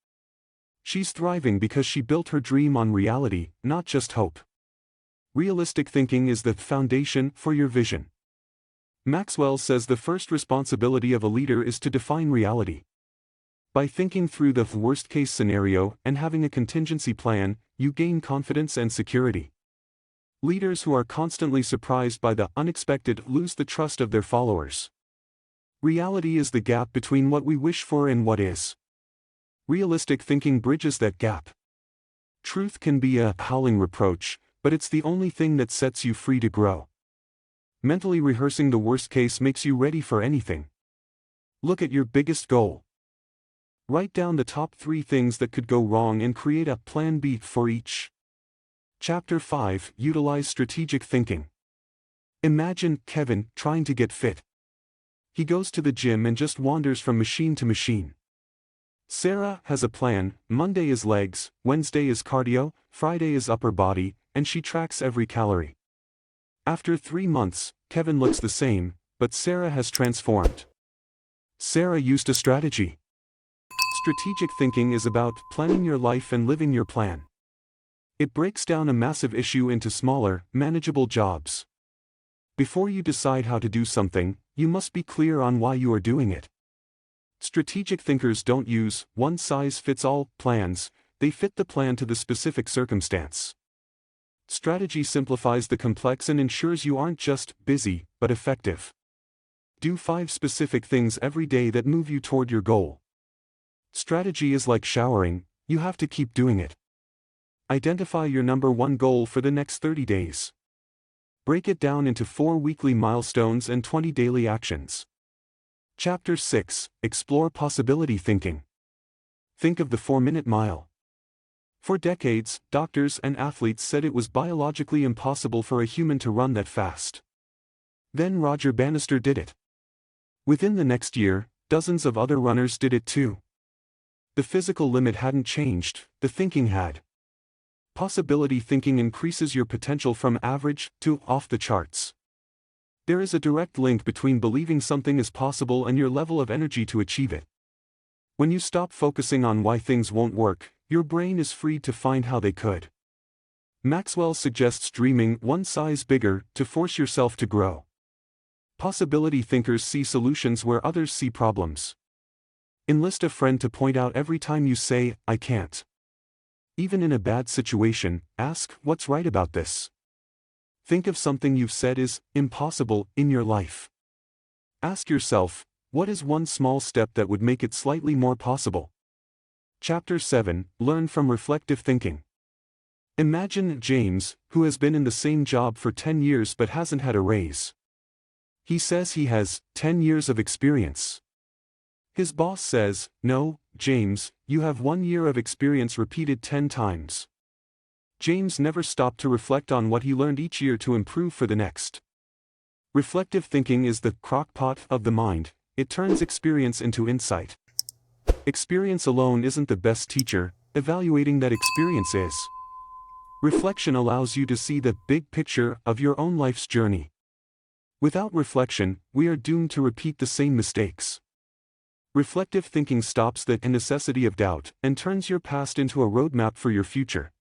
She's thriving because she built her dream on reality, not just hope. Realistic thinking is the foundation for your vision. Maxwell says the first responsibility of a leader is to define reality. By thinking through the worst-case scenario and having a contingency plan, you gain confidence and security. Leaders who are constantly surprised by the unexpected lose the trust of their followers. Reality is the gap between what we wish for and what is. Realistic thinking bridges that gap. Truth can be a howling reproach, but it's the only thing that sets you free to grow. Mentally rehearsing the worst case makes you ready for anything. Look at your biggest goal. Write down the top 3 things that could go wrong and create a plan B for each. Chapter 5, Utilize Strategic Thinking. Imagine Kevin trying to get fit. He goes to the gym and just wanders from machine to machine. Sarah has a plan. Monday is legs, Wednesday is cardio, Friday is upper body, and she tracks every calorie. After 3 months, Kevin looks the same, but Sarah has transformed. Sarah used a strategy. Strategic thinking is about planning your life and living your plan. It breaks down a massive issue into smaller, manageable jobs. Before you decide how to do something, you must be clear on why you are doing it. Strategic thinkers don't use one-size-fits-all plans, they fit the plan to the specific circumstance. Strategy simplifies the complex and ensures you aren't just busy, but effective. Do 5 specific things every day that move you toward your goal. Strategy is like showering, you have to keep doing it. Identify your number 1 goal for the next 30 days. Break it down into 4 weekly milestones and 20 daily actions. Chapter 6, Explore Possibility Thinking. Think of the 4-minute mile. For decades, doctors and athletes said it was biologically impossible for a human to run that fast. Then Roger Bannister did it. Within the next year, dozens of other runners did it too. The physical limit hadn't changed, the thinking had. Possibility thinking increases your potential from average to off the charts. There is a direct link between believing something is possible and your level of energy to achieve it. When you stop focusing on why things won't work, your brain is free to find how they could. Maxwell suggests dreaming 1 size bigger to force yourself to grow. Possibility thinkers see solutions where others see problems. Enlist a friend to point out every time you say, I can't. Even in a bad situation, ask, what's right about this? Think of something you've said is impossible in your life. Ask yourself, what is one small step that would make it slightly more possible? Chapter 7, Learn from Reflective Thinking. Imagine James, who has been in the same job for 10 years but hasn't had a raise. He says he has 10 years of experience. His boss says, no, James, you have 1 year of experience repeated 10 times. James never stopped to reflect on what he learned each year to improve for the next. Reflective thinking is the crock pot of the mind, it turns experience into insight. Experience alone isn't the best teacher, evaluating that experience is. Reflection allows you to see the big picture of your own life's journey. Without reflection, we are doomed to repeat the same mistakes. Reflective thinking stops the necessity of doubt and turns your past into a roadmap for your future.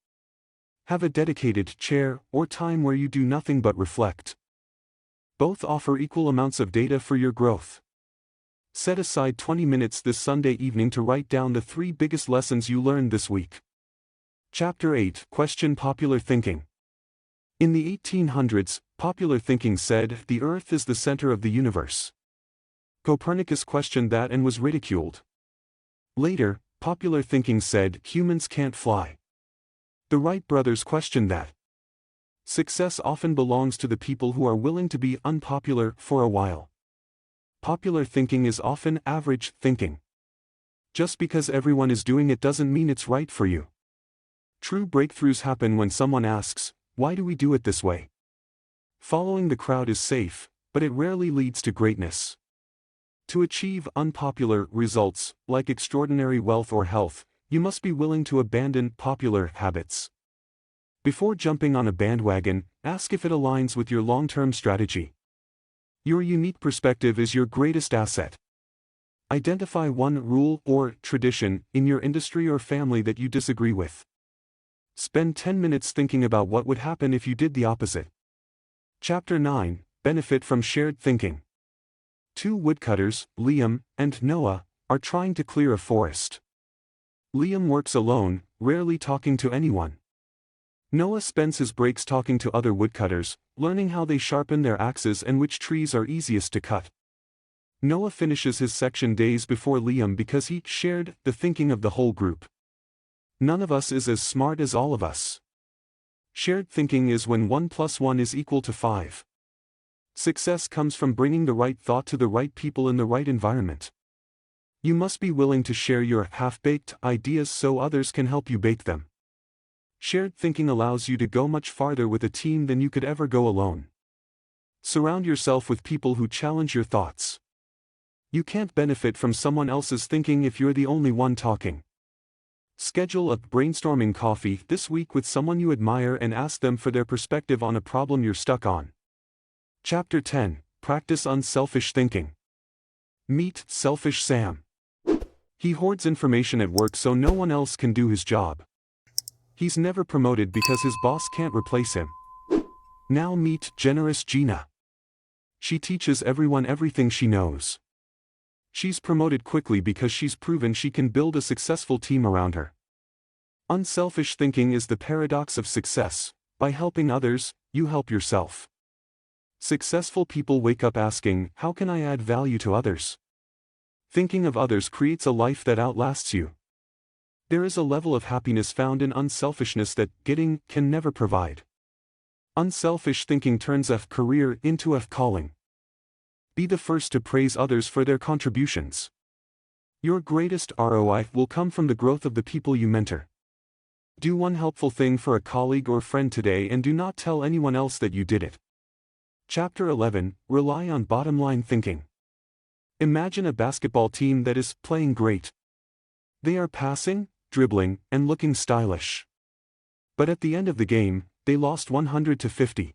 Have a dedicated chair or time where you do nothing but reflect. Both offer equal amounts of data for your growth. Set aside 20 minutes this Sunday evening to write down the 3 biggest lessons you learned this week. Chapter 8. Question popular thinking. In the 1800s, popular thinking said, the Earth is the center of the universe. Copernicus questioned that and was ridiculed. Later, popular thinking said, humans can't fly. The Wright brothers questioned that. Success often belongs to the people who are willing to be unpopular for a while. Popular thinking is often average thinking. Just because everyone is doing it doesn't mean it's right for you. True breakthroughs happen when someone asks, why do we do it this way? Following the crowd is safe, but it rarely leads to greatness. To achieve unpopular results, like extraordinary wealth or health, you must be willing to abandon popular habits. Before jumping on a bandwagon, ask if it aligns with your long-term strategy. Your unique perspective is your greatest asset. Identify one rule or tradition in your industry or family that you disagree with. Spend 10 minutes thinking about what would happen if you did the opposite. Chapter 9. Benefit from shared thinking. 2 woodcutters, Liam and Noah, are trying to clear a forest. Liam works alone, rarely talking to anyone. Noah spends his breaks talking to other woodcutters, learning how they sharpen their axes and which trees are easiest to cut. Noah finishes his section days before Liam because he shared the thinking of the whole group. None of us is as smart as all of us. Shared thinking is when 1 + 1 is equal to 5. Success comes from bringing the right thought to the right people in the right environment. You must be willing to share your half-baked ideas so others can help you bake them. Shared thinking allows you to go much farther with a team than you could ever go alone. Surround yourself with people who challenge your thoughts. You can't benefit from someone else's thinking if you're the only one talking. Schedule a brainstorming coffee this week with someone you admire and ask them for their perspective on a problem you're stuck on. Chapter 10. Practice unselfish thinking. Meet Selfish Sam. He hoards information at work so no one else can do his job. He's never promoted because his boss can't replace him. Now meet Generous Gina. She teaches everyone everything she knows. She's promoted quickly because she's proven she can build a successful team around her. Unselfish thinking is the paradox of success. By helping others, you help yourself. Successful people wake up asking, how can I add value to others? Thinking of others creates a life that outlasts you. There is a level of happiness found in unselfishness that getting can never provide. Unselfish thinking turns a career into a calling. Be the first to praise others for their contributions. Your greatest ROI will come from the growth of the people you mentor. Do one helpful thing for a colleague or friend today and do not tell anyone else that you did it. Chapter 11. Rely on bottom-line thinking. Imagine a basketball team that is playing great. They are passing, dribbling, and looking stylish. But at the end of the game, they lost 100-50.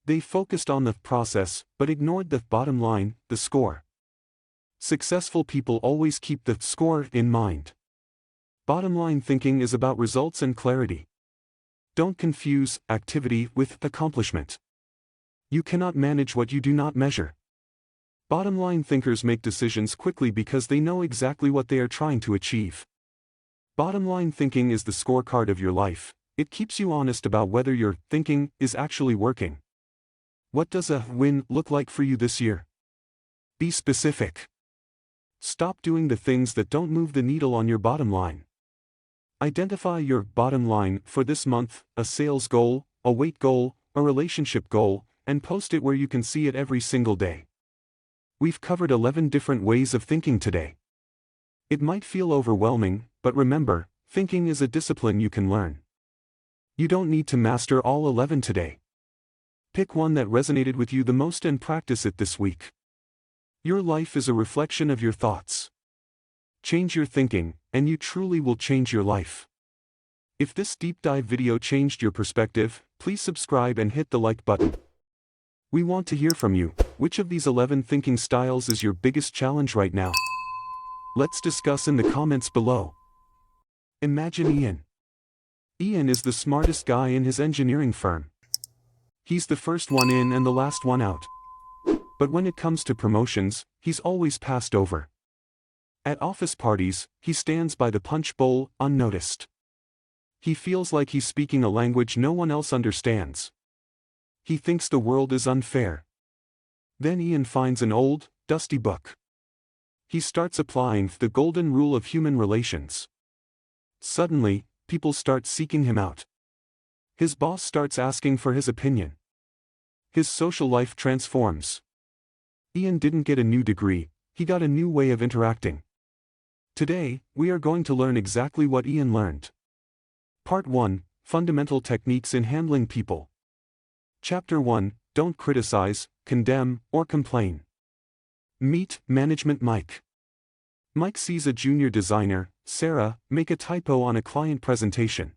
They focused on the process, but ignored the bottom line, the score. Successful people always keep the score in mind. Bottom-line thinking is about results and clarity. Don't confuse activity with accomplishment. You cannot manage what you do not measure. Bottom-line thinkers make decisions quickly because they know exactly what they are trying to achieve. Bottom-line thinking is the scorecard of your life. It keeps you honest about whether your thinking is actually working. What does a win look like for you this year? Be specific. Stop doing the things that don't move the needle on your bottom line. Identify your bottom line for this month, a sales goal, a weight goal, a relationship goal, and post it where you can see it every single day. We've covered 11 different ways of thinking today. It might feel overwhelming, but remember, thinking is a discipline you can learn. You don't need to master all 11 today. Pick one that resonated with you the most and practice it this week. Your life is a reflection of your thoughts. Change your thinking, and you truly will change your life. If this deep dive video changed your perspective, please subscribe and hit the like button. We want to hear from you. Which of these 11 thinking styles is your biggest challenge right now? Let's discuss in the comments below. Imagine Ian. Ian is the smartest guy in his engineering firm. He's the first one in and the last one out. But when it comes to promotions, he's always passed over. At office parties, he stands by the punch bowl, unnoticed. He feels like he's speaking a language no one else understands. He thinks the world is unfair. Then Ian finds an old, dusty book. He starts applying the golden rule of human relations. Suddenly, people start seeking him out. His boss starts asking for his opinion. His social life transforms. Ian didn't get a new degree, he got a new way of interacting. Today, we are going to learn exactly what Ian learned. Part 1, Fundamental Techniques in Handling People. Chapter 1, Don't criticize, condemn, or complain. Meet Management Mike. Mike sees a junior designer, Sarah, make a typo on a client presentation.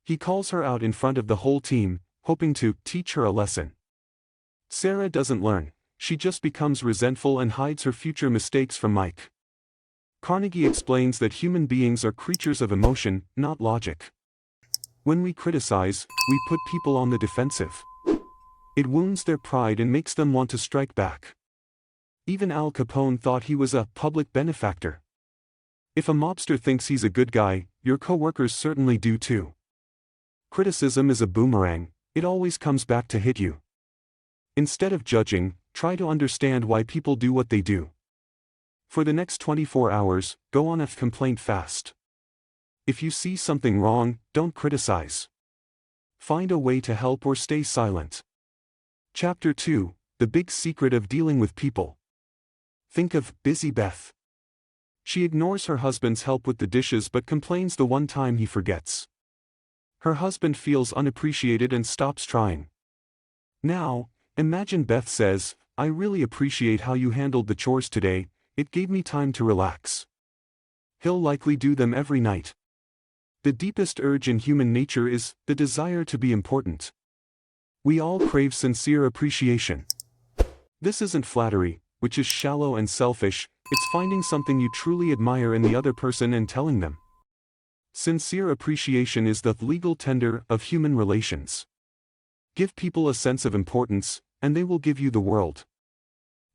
He calls her out in front of the whole team, hoping to teach her a lesson. Sarah doesn't learn, she just becomes resentful and hides her future mistakes from Mike. Carnegie explains that human beings are creatures of emotion, not logic. When we criticize, we put people on the defensive. It wounds their pride and makes them want to strike back. Even Al Capone thought he was a public benefactor. If a mobster thinks he's a good guy, your coworkers certainly do too. Criticism is a boomerang, it always comes back to hit you. Instead of judging, try to understand why people do what they do. For the next 24 hours, go on a complaint fast. If you see something wrong, don't criticize. Find a way to help or stay silent. Chapter 2, The Big Secret of Dealing with People. Think of Busy Beth. She ignores her husband's help with the dishes but complains the one time he forgets. Her husband feels unappreciated and stops trying. Now, imagine Beth says, "I really appreciate how you handled the chores today, it gave me time to relax." He'll likely do them every night. The deepest urge in human nature is the desire to be important. We all crave sincere appreciation. This isn't flattery, which is shallow and selfish, it's finding something you truly admire in the other person and telling them. Sincere appreciation is the legal tender of human relations. Give people a sense of importance, and they will give you the world.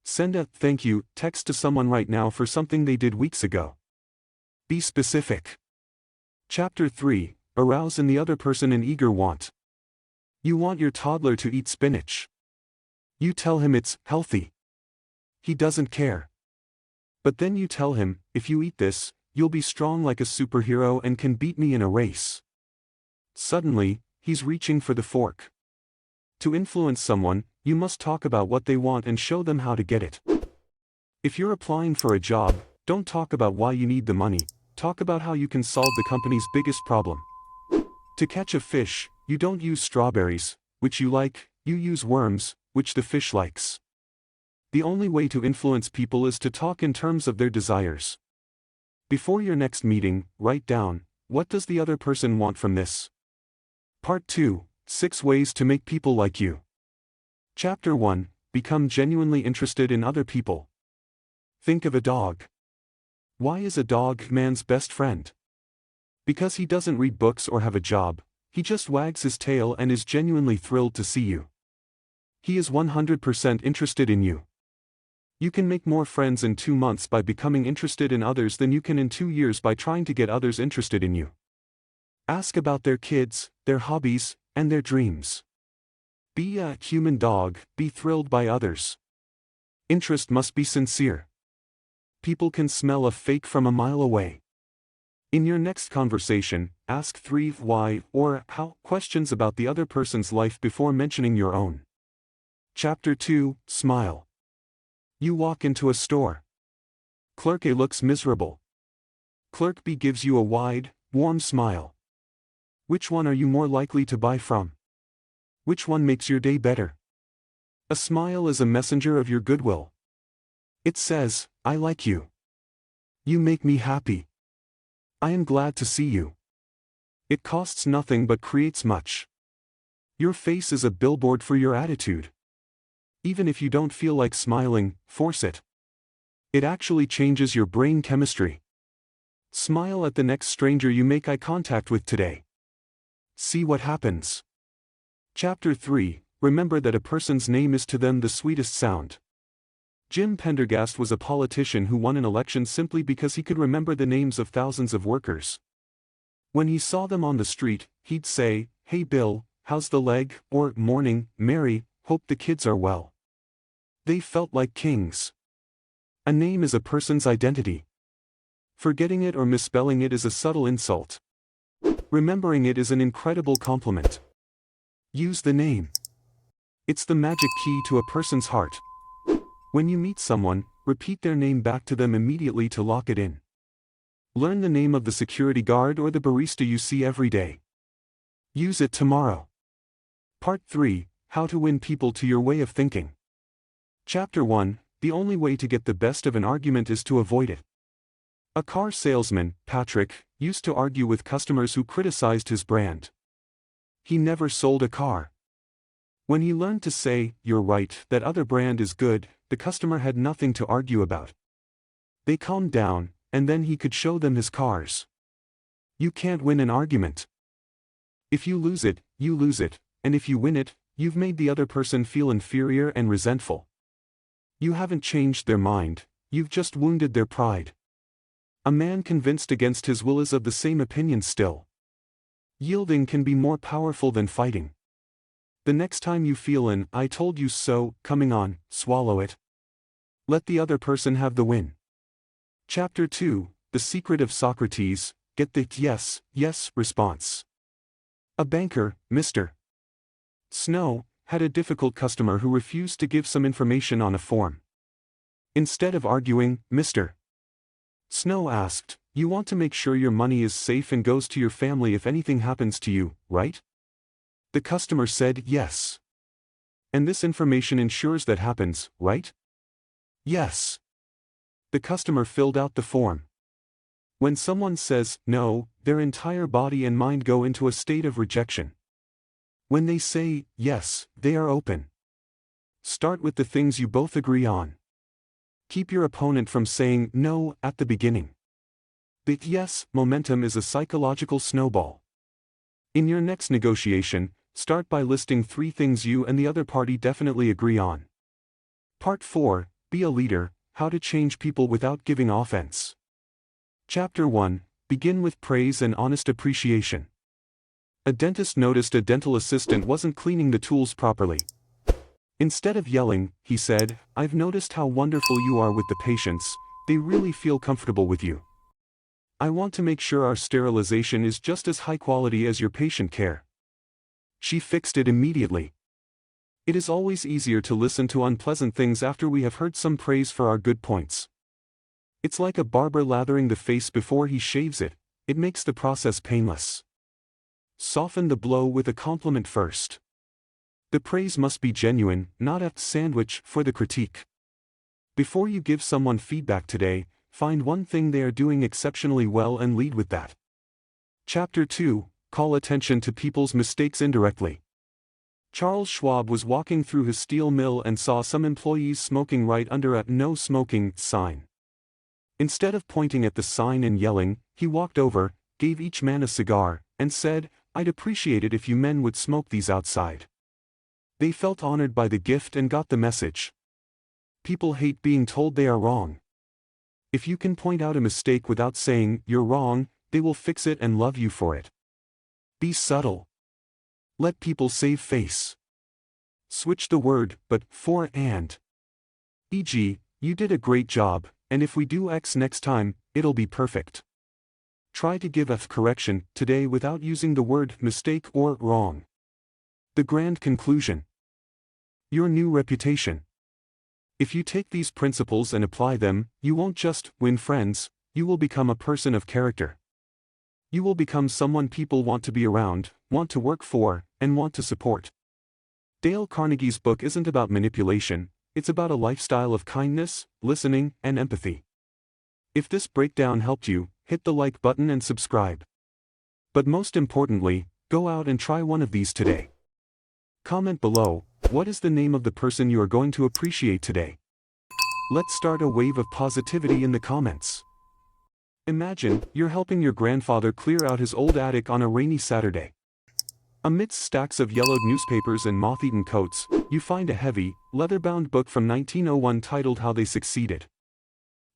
Send a thank you text to someone right now for something they did weeks ago. Be specific. Chapter 3, Arouse in the other person an eager want. You want your toddler to eat spinach. You tell him it's healthy. He doesn't care. But then you tell him, if you eat this, you'll be strong like a superhero and can beat me in a race. Suddenly, he's reaching for the fork. To influence someone, you must talk about what they want and show them how to get it. If you're applying for a job, don't talk about why you need the money, talk about how you can solve the company's biggest problem. To catch a fish, you don't use strawberries, which you like, you use worms, which the fish likes. The only way to influence people is to talk in terms of their desires. Before your next meeting, write down, what does the other person want from this? Part 2, 6 Ways to Make People Like You. Chapter 1, Become genuinely interested in other people. Think of a dog. Why is a dog man's best friend? Because he doesn't read books or have a job, he just wags his tail and is genuinely thrilled to see you. He is 100% interested in you. You can make more friends in 2 months by becoming interested in others than you can in 2 years by trying to get others interested in you. Ask about their kids, their hobbies, and their dreams. Be a human dog, be thrilled by others. Interest must be sincere. People can smell a fake from a mile away. In your next conversation, ask 3 why or how questions about the other person's life before mentioning your own. Chapter 2, Smile. You walk into a store. Clerk A looks miserable. Clerk B gives you a wide, warm smile. Which one are you more likely to buy from? Which one makes your day better? A smile is a messenger of your goodwill. It says, I like you. You make me happy. I am glad to see you. It costs nothing but creates much. Your face is a billboard for your attitude. Even if you don't feel like smiling, force it. It actually changes your brain chemistry. Smile at the next stranger you make eye contact with today. See what happens. Chapter 3. Remember that a person's name is to them the sweetest sound. Jim Pendergast was a politician who won an election simply because he could remember the names of thousands of workers. When he saw them on the street, he'd say, "Hey Bill, how's the leg?" or "Morning, Mary, hope the kids are well." They felt like kings. A name is a person's identity. Forgetting it or misspelling it is a subtle insult. Remembering it is an incredible compliment. Use the name. It's the magic key to a person's heart. When you meet someone, repeat their name back to them immediately to lock it in. Learn the name of the security guard or the barista you see every day. Use it tomorrow. Part 3. How to win people to your way of thinking. Chapter 1. The only way to get the best of an argument is to avoid it. A car salesman, Patrick, used to argue with customers who criticized his brand. He never sold a car. When he learned to say, "You're right, that other brand is good," the customer had nothing to argue about. They calmed down, and then he could show them his cars. You can't win an argument. If you lose it, you lose it, and if you win it, you've made the other person feel inferior and resentful. You haven't changed their mind, you've just wounded their pride. A man convinced against his will is of the same opinion still. Yielding can be more powerful than fighting. The next time you feel an "I told you so" coming on, swallow it. Let the other person have the win. Chapter 2. The secret of Socrates. Get the "yes, yes" response. A banker, Mr. Snow, had a difficult customer who refused to give some information on a form. Instead of arguing, Mr. Snow asked, "You want to make sure your money is safe and goes to your family if anything happens to you, right?" The customer said, "Yes." "And this information ensures that happens, right?" "Yes." The customer filled out the form. When someone says no, their entire body and mind go into a state of rejection. When they say yes, they are open. Start with the things you both agree on. Keep your opponent from saying no at the beginning. The yes momentum is a psychological snowball. In your next negotiation, start by listing 3 things you and the other party definitely agree on. Part 4. Be a leader, how to change people without giving offense. Chapter 1. Begin with praise and honest appreciation. A dentist noticed a dental assistant wasn't cleaning the tools properly. Instead of yelling, he said, "I've noticed how wonderful you are with the patients, they really feel comfortable with you. I want to make sure our sterilization is just as high quality as your patient care." She fixed it immediately. It is always easier to listen to unpleasant things after we have heard some praise for our good points. It's like a barber lathering the face before he shaves it, it makes the process painless. Soften the blow with a compliment first. The praise must be genuine, not a sandwich for the critique. Before you give someone feedback today, find one thing they are doing exceptionally well and lead with that. Chapter 2. Call attention to people's mistakes indirectly. Charles Schwab was walking through his steel mill and saw some employees smoking right under a "no smoking" sign. Instead of pointing at the sign and yelling, he walked over, gave each man a cigar, and said, "I'd appreciate it if you men would smoke these outside." They felt honored by the gift and got the message. People hate being told they are wrong. If you can point out a mistake without saying, "You're wrong," they will fix it and love you for it. Be subtle. Let people save face. Switch the word, but for and. E.g., "You did a great job, and if we do X next time, it'll be perfect." Try to give a correction today without using the word mistake or wrong. The grand conclusion. Your new reputation. If you take these principles and apply them, you won't just win friends, you will become a person of character. You will become someone people want to be around, want to work for, and want to support. Dale Carnegie's book isn't about manipulation, it's about a lifestyle of kindness, listening, and empathy. If this breakdown helped you, hit the like button and subscribe. But most importantly, go out and try one of these today. Comment below, what is the name of the person you are going to appreciate today? Let's start a wave of positivity in the comments. Imagine, you're helping your grandfather clear out his old attic on a rainy Saturday. Amidst stacks of yellowed newspapers and moth-eaten coats, you find a heavy, leather-bound book from 1901 titled How They Succeeded.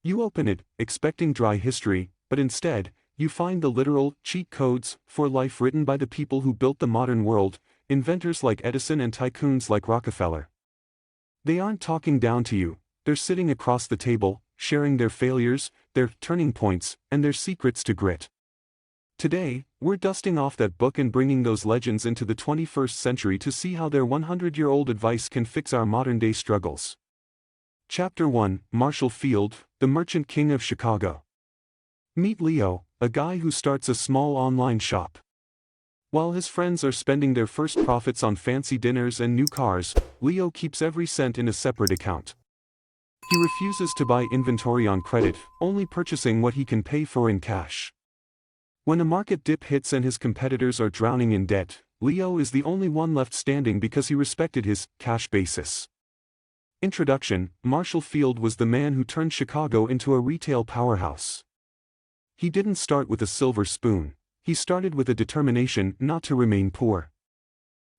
You open it, expecting dry history, but instead, you find the literal cheat codes for life written by the people who built the modern world, inventors like Edison and tycoons like Rockefeller. They aren't talking down to you, they're sitting across the table, sharing their failures, their turning points, and their secrets to grit. Today, we're dusting off that book and bringing those legends into the 21st century to see how their 100-year-old advice can fix our modern-day struggles. Chapter 1, Marshall Field, the Merchant King of Chicago. Meet Leo, a guy who starts a small online shop. While his friends are spending their first profits on fancy dinners and new cars, Leo keeps every cent in a separate account. He refuses to buy inventory on credit, only purchasing what he can pay for in cash. When a market dip hits and his competitors are drowning in debt, Leo is the only one left standing because he respected his cash basis. Introduction: Marshall Field was the man who turned Chicago into a retail powerhouse. He didn't start with a silver spoon, he started with a determination not to remain poor.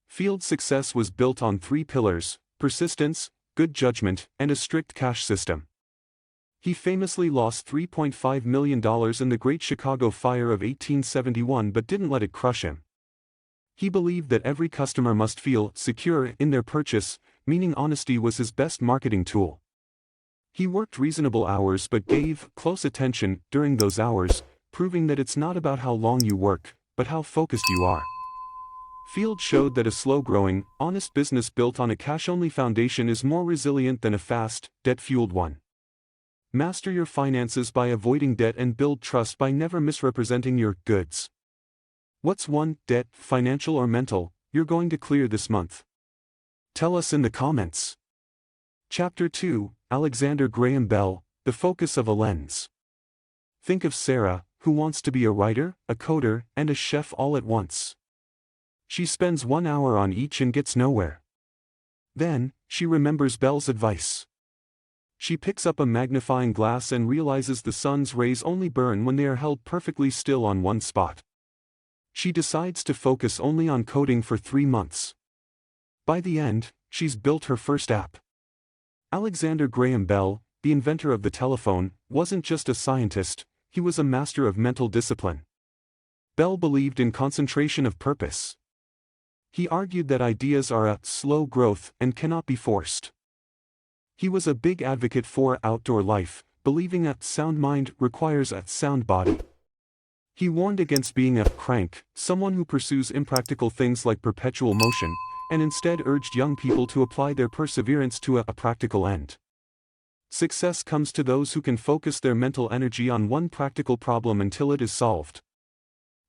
Field's success was built on three pillars: persistence, good judgment, and a strict cash system. He famously lost $3.5 million in the Great Chicago Fire of 1871 but didn't let it crush him. He believed that every customer must feel secure in their purchase, meaning honesty was his best marketing tool. He worked reasonable hours but gave close attention during those hours, proving that it's not about how long you work, but how focused you are. Field showed that a slow-growing, honest business built on a cash-only foundation is more resilient than a fast, debt-fueled one. Master your finances by avoiding debt and build trust by never misrepresenting your goods. What's one debt, financial or mental, you're going to clear this month? Tell us in the comments. Chapter 2, Alexander Graham Bell, the focus of a lens. Think of Sarah, who wants to be a writer, a coder, and a chef all at once. She spends 1 hour on each and gets nowhere. Then, she remembers Bell's advice. She picks up a magnifying glass and realizes the sun's rays only burn when they are held perfectly still on one spot. She decides to focus only on coding for 3 months. By the end, she's built her first app. Alexander Graham Bell, the inventor of the telephone, wasn't just a scientist, he was a master of mental discipline. Bell believed in concentration of purpose. He argued that ideas are a slow growth and cannot be forced. He was a big advocate for outdoor life, believing a sound mind requires a sound body. He warned against being a crank, someone who pursues impractical things like perpetual motion, and instead urged young people to apply their perseverance to a practical end. Success comes to those who can focus their mental energy on one practical problem until it is solved.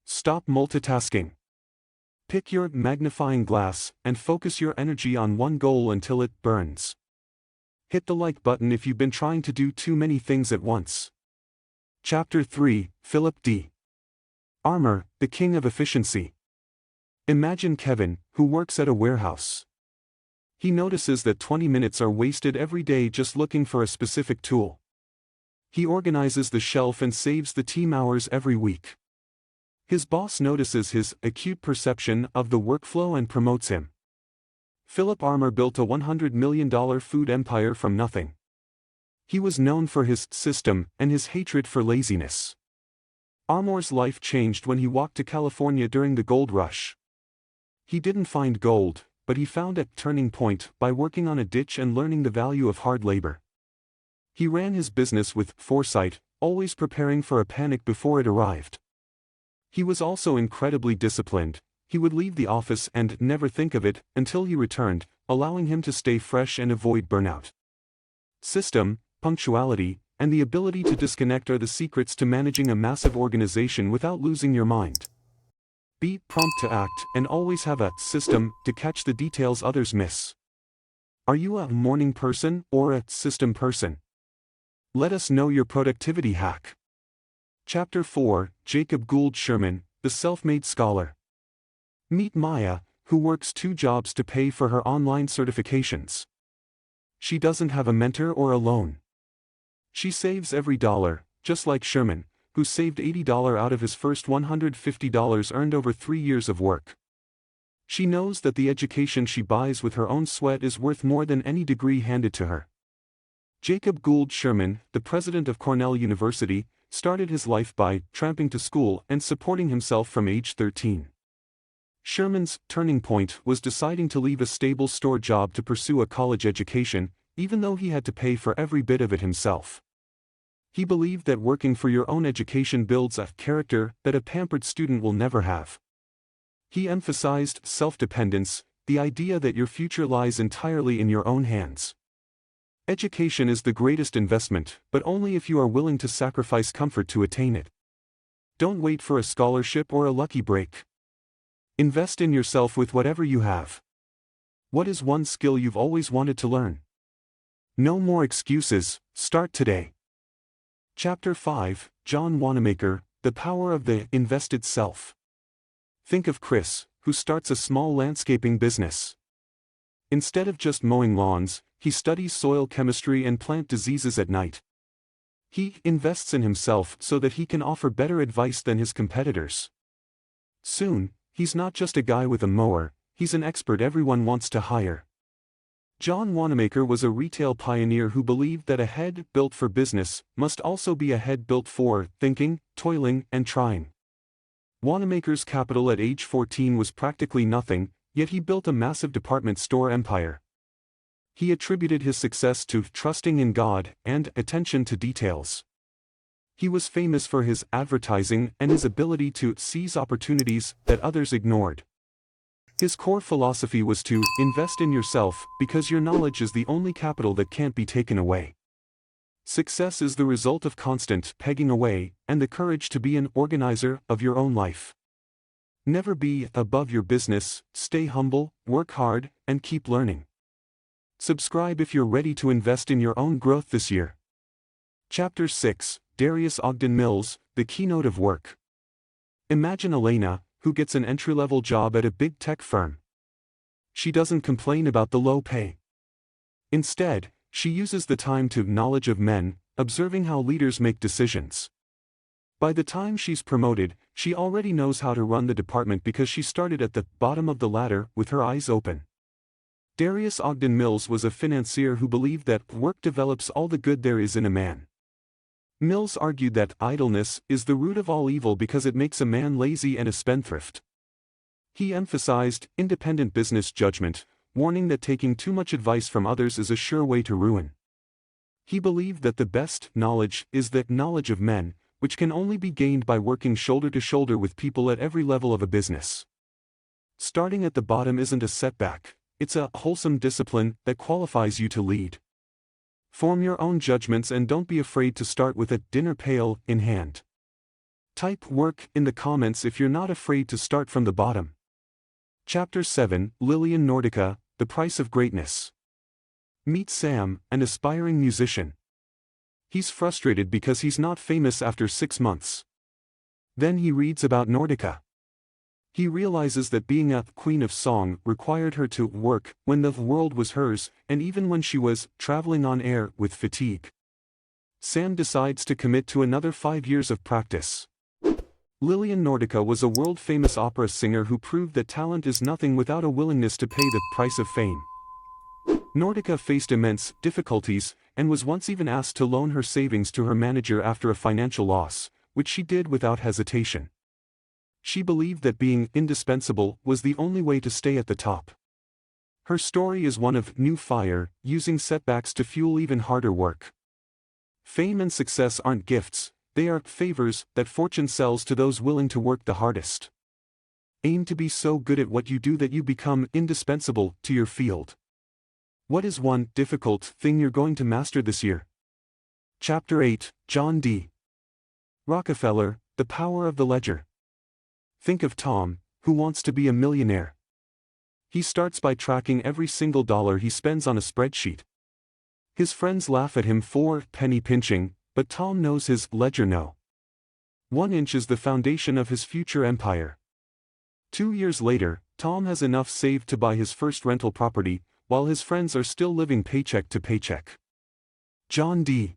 Stop multitasking. Pick your magnifying glass and focus your energy on one goal until it burns. Hit the like button if you've been trying to do too many things at once. Chapter 3, Philip D. Armour, the king of efficiency. Imagine Kevin, who works at a warehouse. He notices that 20 minutes are wasted every day just looking for a specific tool. He organizes the shelf and saves the team hours every week. His boss notices his acute perception of the workflow and promotes him. Philip Armour built a $100 million food empire from nothing. He was known for his system and his hatred for laziness. Armour's life changed when he walked to California during the gold rush. He didn't find gold, but he found a turning point by working on a ditch and learning the value of hard labor. He ran his business with foresight, always preparing for a panic before it arrived. He was also incredibly disciplined. He would leave the office and never think of it until he returned, allowing him to stay fresh and avoid burnout. System, punctuality, and the ability to disconnect are the secrets to managing a massive organization without losing your mind. Be prompt to act and always have a system to catch the details others miss. Are you a morning person or a system person? Let us know your productivity hack. Chapter 4, Jacob Gould Sherman, the Self-Made Scholar. Meet Maya, who works 2 jobs to pay for her online certifications. She doesn't have a mentor or a loan. She saves every dollar, just like Sherman, who saved $80 out of his first $150 earned over 3 years of work. She knows that the education she buys with her own sweat is worth more than any degree handed to her. Jacob Gould Sherman, the president of Cornell University, started his life by tramping to school and supporting himself from age 13. Sherman's turning point was deciding to leave a stable store job to pursue a college education, even though he had to pay for every bit of it himself. He believed that working for your own education builds a character that a pampered student will never have. He emphasized self-dependence, the idea that your future lies entirely in your own hands. Education is the greatest investment, but only if you are willing to sacrifice comfort to attain it. Don't wait for a scholarship or a lucky break. Invest in yourself with whatever you have. What is one skill you've always wanted to learn? No more excuses, start today. Chapter 5, John Wanamaker, The Power of the Invested Self. Think of Chris, who starts a small landscaping business. Instead of just mowing lawns, he studies soil chemistry and plant diseases at night. He invests in himself so that he can offer better advice than his competitors. Soon, he's not just a guy with a mower, he's an expert everyone wants to hire. John Wanamaker was a retail pioneer who believed that a head built for business must also be a head built for thinking, toiling, and trying. Wanamaker's capital at age 14 was practically nothing, yet he built a massive department store empire. He attributed his success to trusting in God and attention to details. He was famous for his advertising and his ability to seize opportunities that others ignored. His core philosophy was to invest in yourself because your knowledge is the only capital that can't be taken away. Success is the result of constant pegging away and the courage to be an organizer of your own life. Never be above your business, stay humble, work hard, and keep learning. Subscribe if you're ready to invest in your own growth this year. Chapter 6, Darius Ogden Mills, The Keynote of Work. Imagine Elena, who gets an entry-level job at a big tech firm. She doesn't complain about the low pay. Instead, she uses the time to knowledge of men, observing how leaders make decisions. By the time she's promoted, she already knows how to run the department because she started at the bottom of the ladder with her eyes open. Darius Ogden Mills was a financier who believed that work develops all the good there is in a man. Mills argued that idleness is the root of all evil because it makes a man lazy and a spendthrift. He emphasized independent business judgment, warning that taking too much advice from others is a sure way to ruin. He believed that the best knowledge is the knowledge of men, which can only be gained by working shoulder to shoulder with people at every level of a business. Starting at the bottom isn't a setback, it's a wholesome discipline that qualifies you to lead. Form your own judgments and don't be afraid to start with a dinner pail in hand. Type work in the comments if you're not afraid to start from the bottom. Chapter 7, Lillian Nordica, The Price of Greatness. Meet Sam, an aspiring musician. He's frustrated because he's not famous after 6 months. Then he reads about Nordica. He realizes that being a queen of song required her to work when the world was hers, and even when she was traveling on air with fatigue. Sam decides to commit to another 5 years of practice. Lillian Nordica was a world-famous opera singer who proved that talent is nothing without a willingness to pay the price of fame. Nordica faced immense difficulties, and was once even asked to loan her savings to her manager after a financial loss, which she did without hesitation. She believed that being indispensable was the only way to stay at the top. Her story is one of new fire, using setbacks to fuel even harder work. Fame and success aren't gifts, they are favors that fortune sells to those willing to work the hardest. Aim to be so good at what you do that you become indispensable to your field. What is one difficult thing you're going to master this year? Chapter 8, John D. Rockefeller, The Power of the Ledger. Think of Tom, who wants to be a millionaire. He starts by tracking every single dollar he spends on a spreadsheet. His friends laugh at him for penny pinching, but Tom knows his ledger no. 1 inch is the foundation of his future empire. 2 years later, Tom has enough saved to buy his first rental property, while his friends are still living paycheck to paycheck. John D.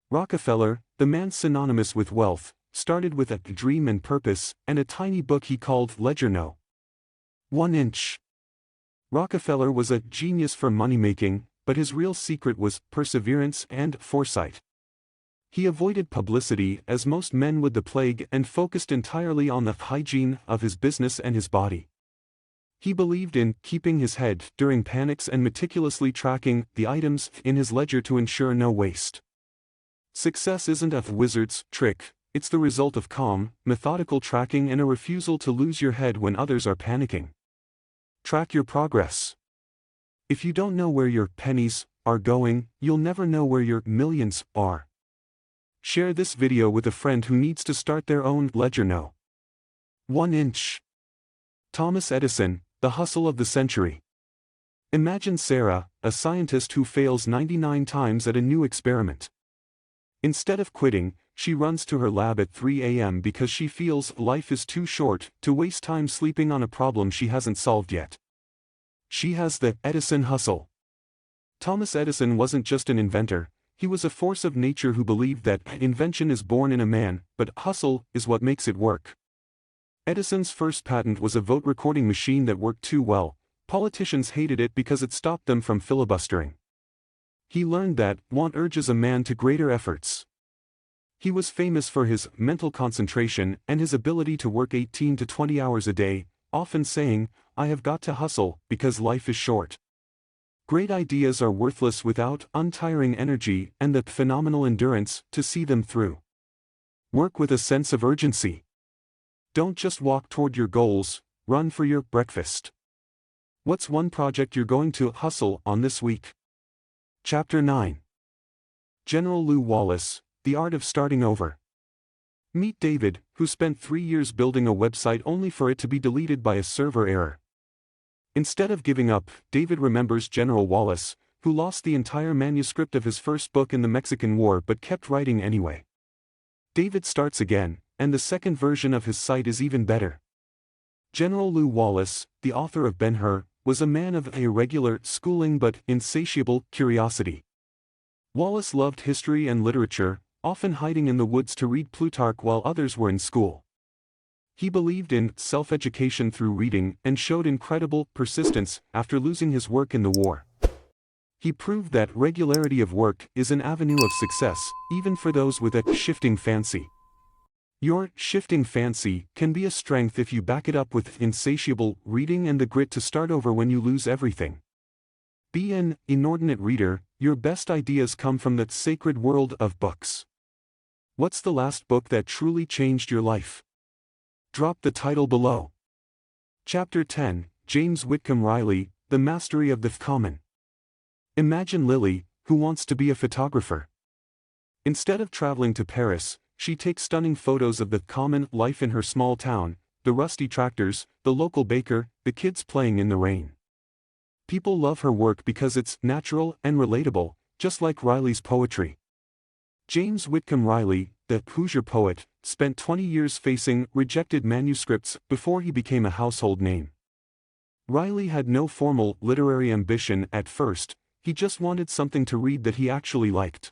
Rockefeller, the man synonymous with wealth, started with a dream and purpose, and a tiny book he called Ledger No. 1 inch. Rockefeller was a genius for money-making, but his real secret was perseverance and foresight. He avoided publicity as most men would the plague and focused entirely on the hygiene of his business and his body. He believed in keeping his head during panics and meticulously tracking the items in his ledger to ensure no waste. Success isn't a wizard's trick, it's the result of calm, methodical tracking and a refusal to lose your head when others are panicking. Track your progress. If you don't know where your pennies are going, you'll never know where your millions are. Share this video with a friend who needs to start their own ledger no. 1 inch. Thomas Edison, the hustle of the century. Imagine Sarah, a scientist who fails 99 times at a new experiment. Instead of quitting, she runs to her lab at 3 a.m. because she feels life is too short to waste time sleeping on a problem she hasn't solved yet. She has the Edison hustle. Thomas Edison wasn't just an inventor, he was a force of nature who believed that invention is born in a man, but hustle is what makes it work. Edison's first patent was a vote recording machine that worked too well. Politicians hated it because it stopped them from filibustering. He learned that want urges a man to greater efforts. He was famous for his mental concentration and his ability to work 18 to 20 hours a day, often saying, "I have got to hustle because life is short." Great ideas are worthless without untiring energy and the phenomenal endurance to see them through. Work with a sense of urgency. Don't just walk toward your goals, run for your breakfast. What's one project you're going to hustle on this week? Chapter 9. General Lew Wallace, The Art of Starting Over. Meet David, who spent 3 years building a website only for it to be deleted by a server error. Instead of giving up, David remembers General Wallace, who lost the entire manuscript of his first book in the Mexican War but kept writing anyway. David starts again, and the second version of his site is even better. General Lew Wallace, the author of Ben-Hur, was a man of irregular schooling but insatiable curiosity. Wallace loved history and literature, often hiding in the woods to read Plutarch while others were in school. He believed in self-education through reading and showed incredible persistence after losing his work in the war. He proved that regularity of work is an avenue of success, even for those with a shifting fancy. Your shifting fancy can be a strength if you back it up with insatiable reading and the grit to start over when you lose everything. Be an inordinate reader, your best ideas come from that sacred world of books. What's the last book that truly changed your life? Drop the title below. Chapter 10, James Whitcomb Riley, The Mastery of the Common. Imagine Lily, who wants to be a photographer. Instead of traveling to Paris, she takes stunning photos of the common life in her small town, the rusty tractors, the local baker, the kids playing in the rain. People love her work because it's natural and relatable, just like Riley's poetry. James Whitcomb Riley, the Hoosier poet, spent 20 years facing rejected manuscripts before he became a household name. Riley had no formal literary ambition at first, he just wanted something to read that he actually liked.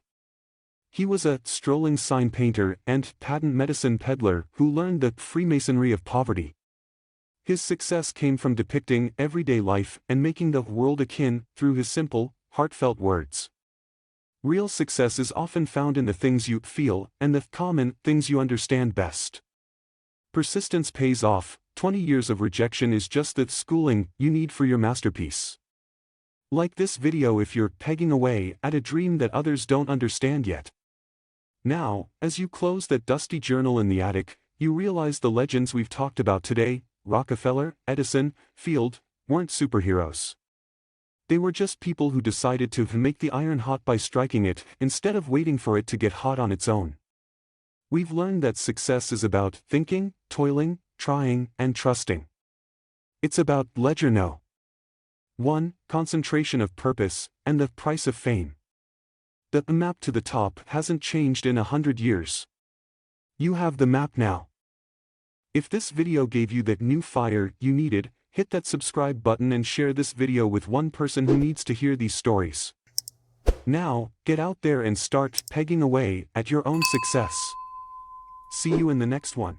He was a strolling sign painter and patent medicine peddler who learned the Freemasonry of poverty. His success came from depicting everyday life and making the world akin through his simple, heartfelt words. Real success is often found in the things you feel and the common things you understand best. Persistence pays off. 20 years of rejection is just the schooling you need for your masterpiece. Like this video if you're pegging away at a dream that others don't understand yet. Now, as you close that dusty journal in the attic, you realize the legends we've talked about today, Rockefeller, Edison, Field, weren't superheroes. They were just people who decided to make the iron hot by striking it, instead of waiting for it to get hot on its own. We've learned that success is about thinking, toiling, trying, and trusting. It's about ledger no. 1. Concentration of purpose, and the price of fame. The map to the top hasn't changed in 100 years. You have the map now. If this video gave you that new fire you needed, hit that subscribe button and share this video with one person who needs to hear these stories. Now, get out there and start pegging away at your own success. See you in the next one.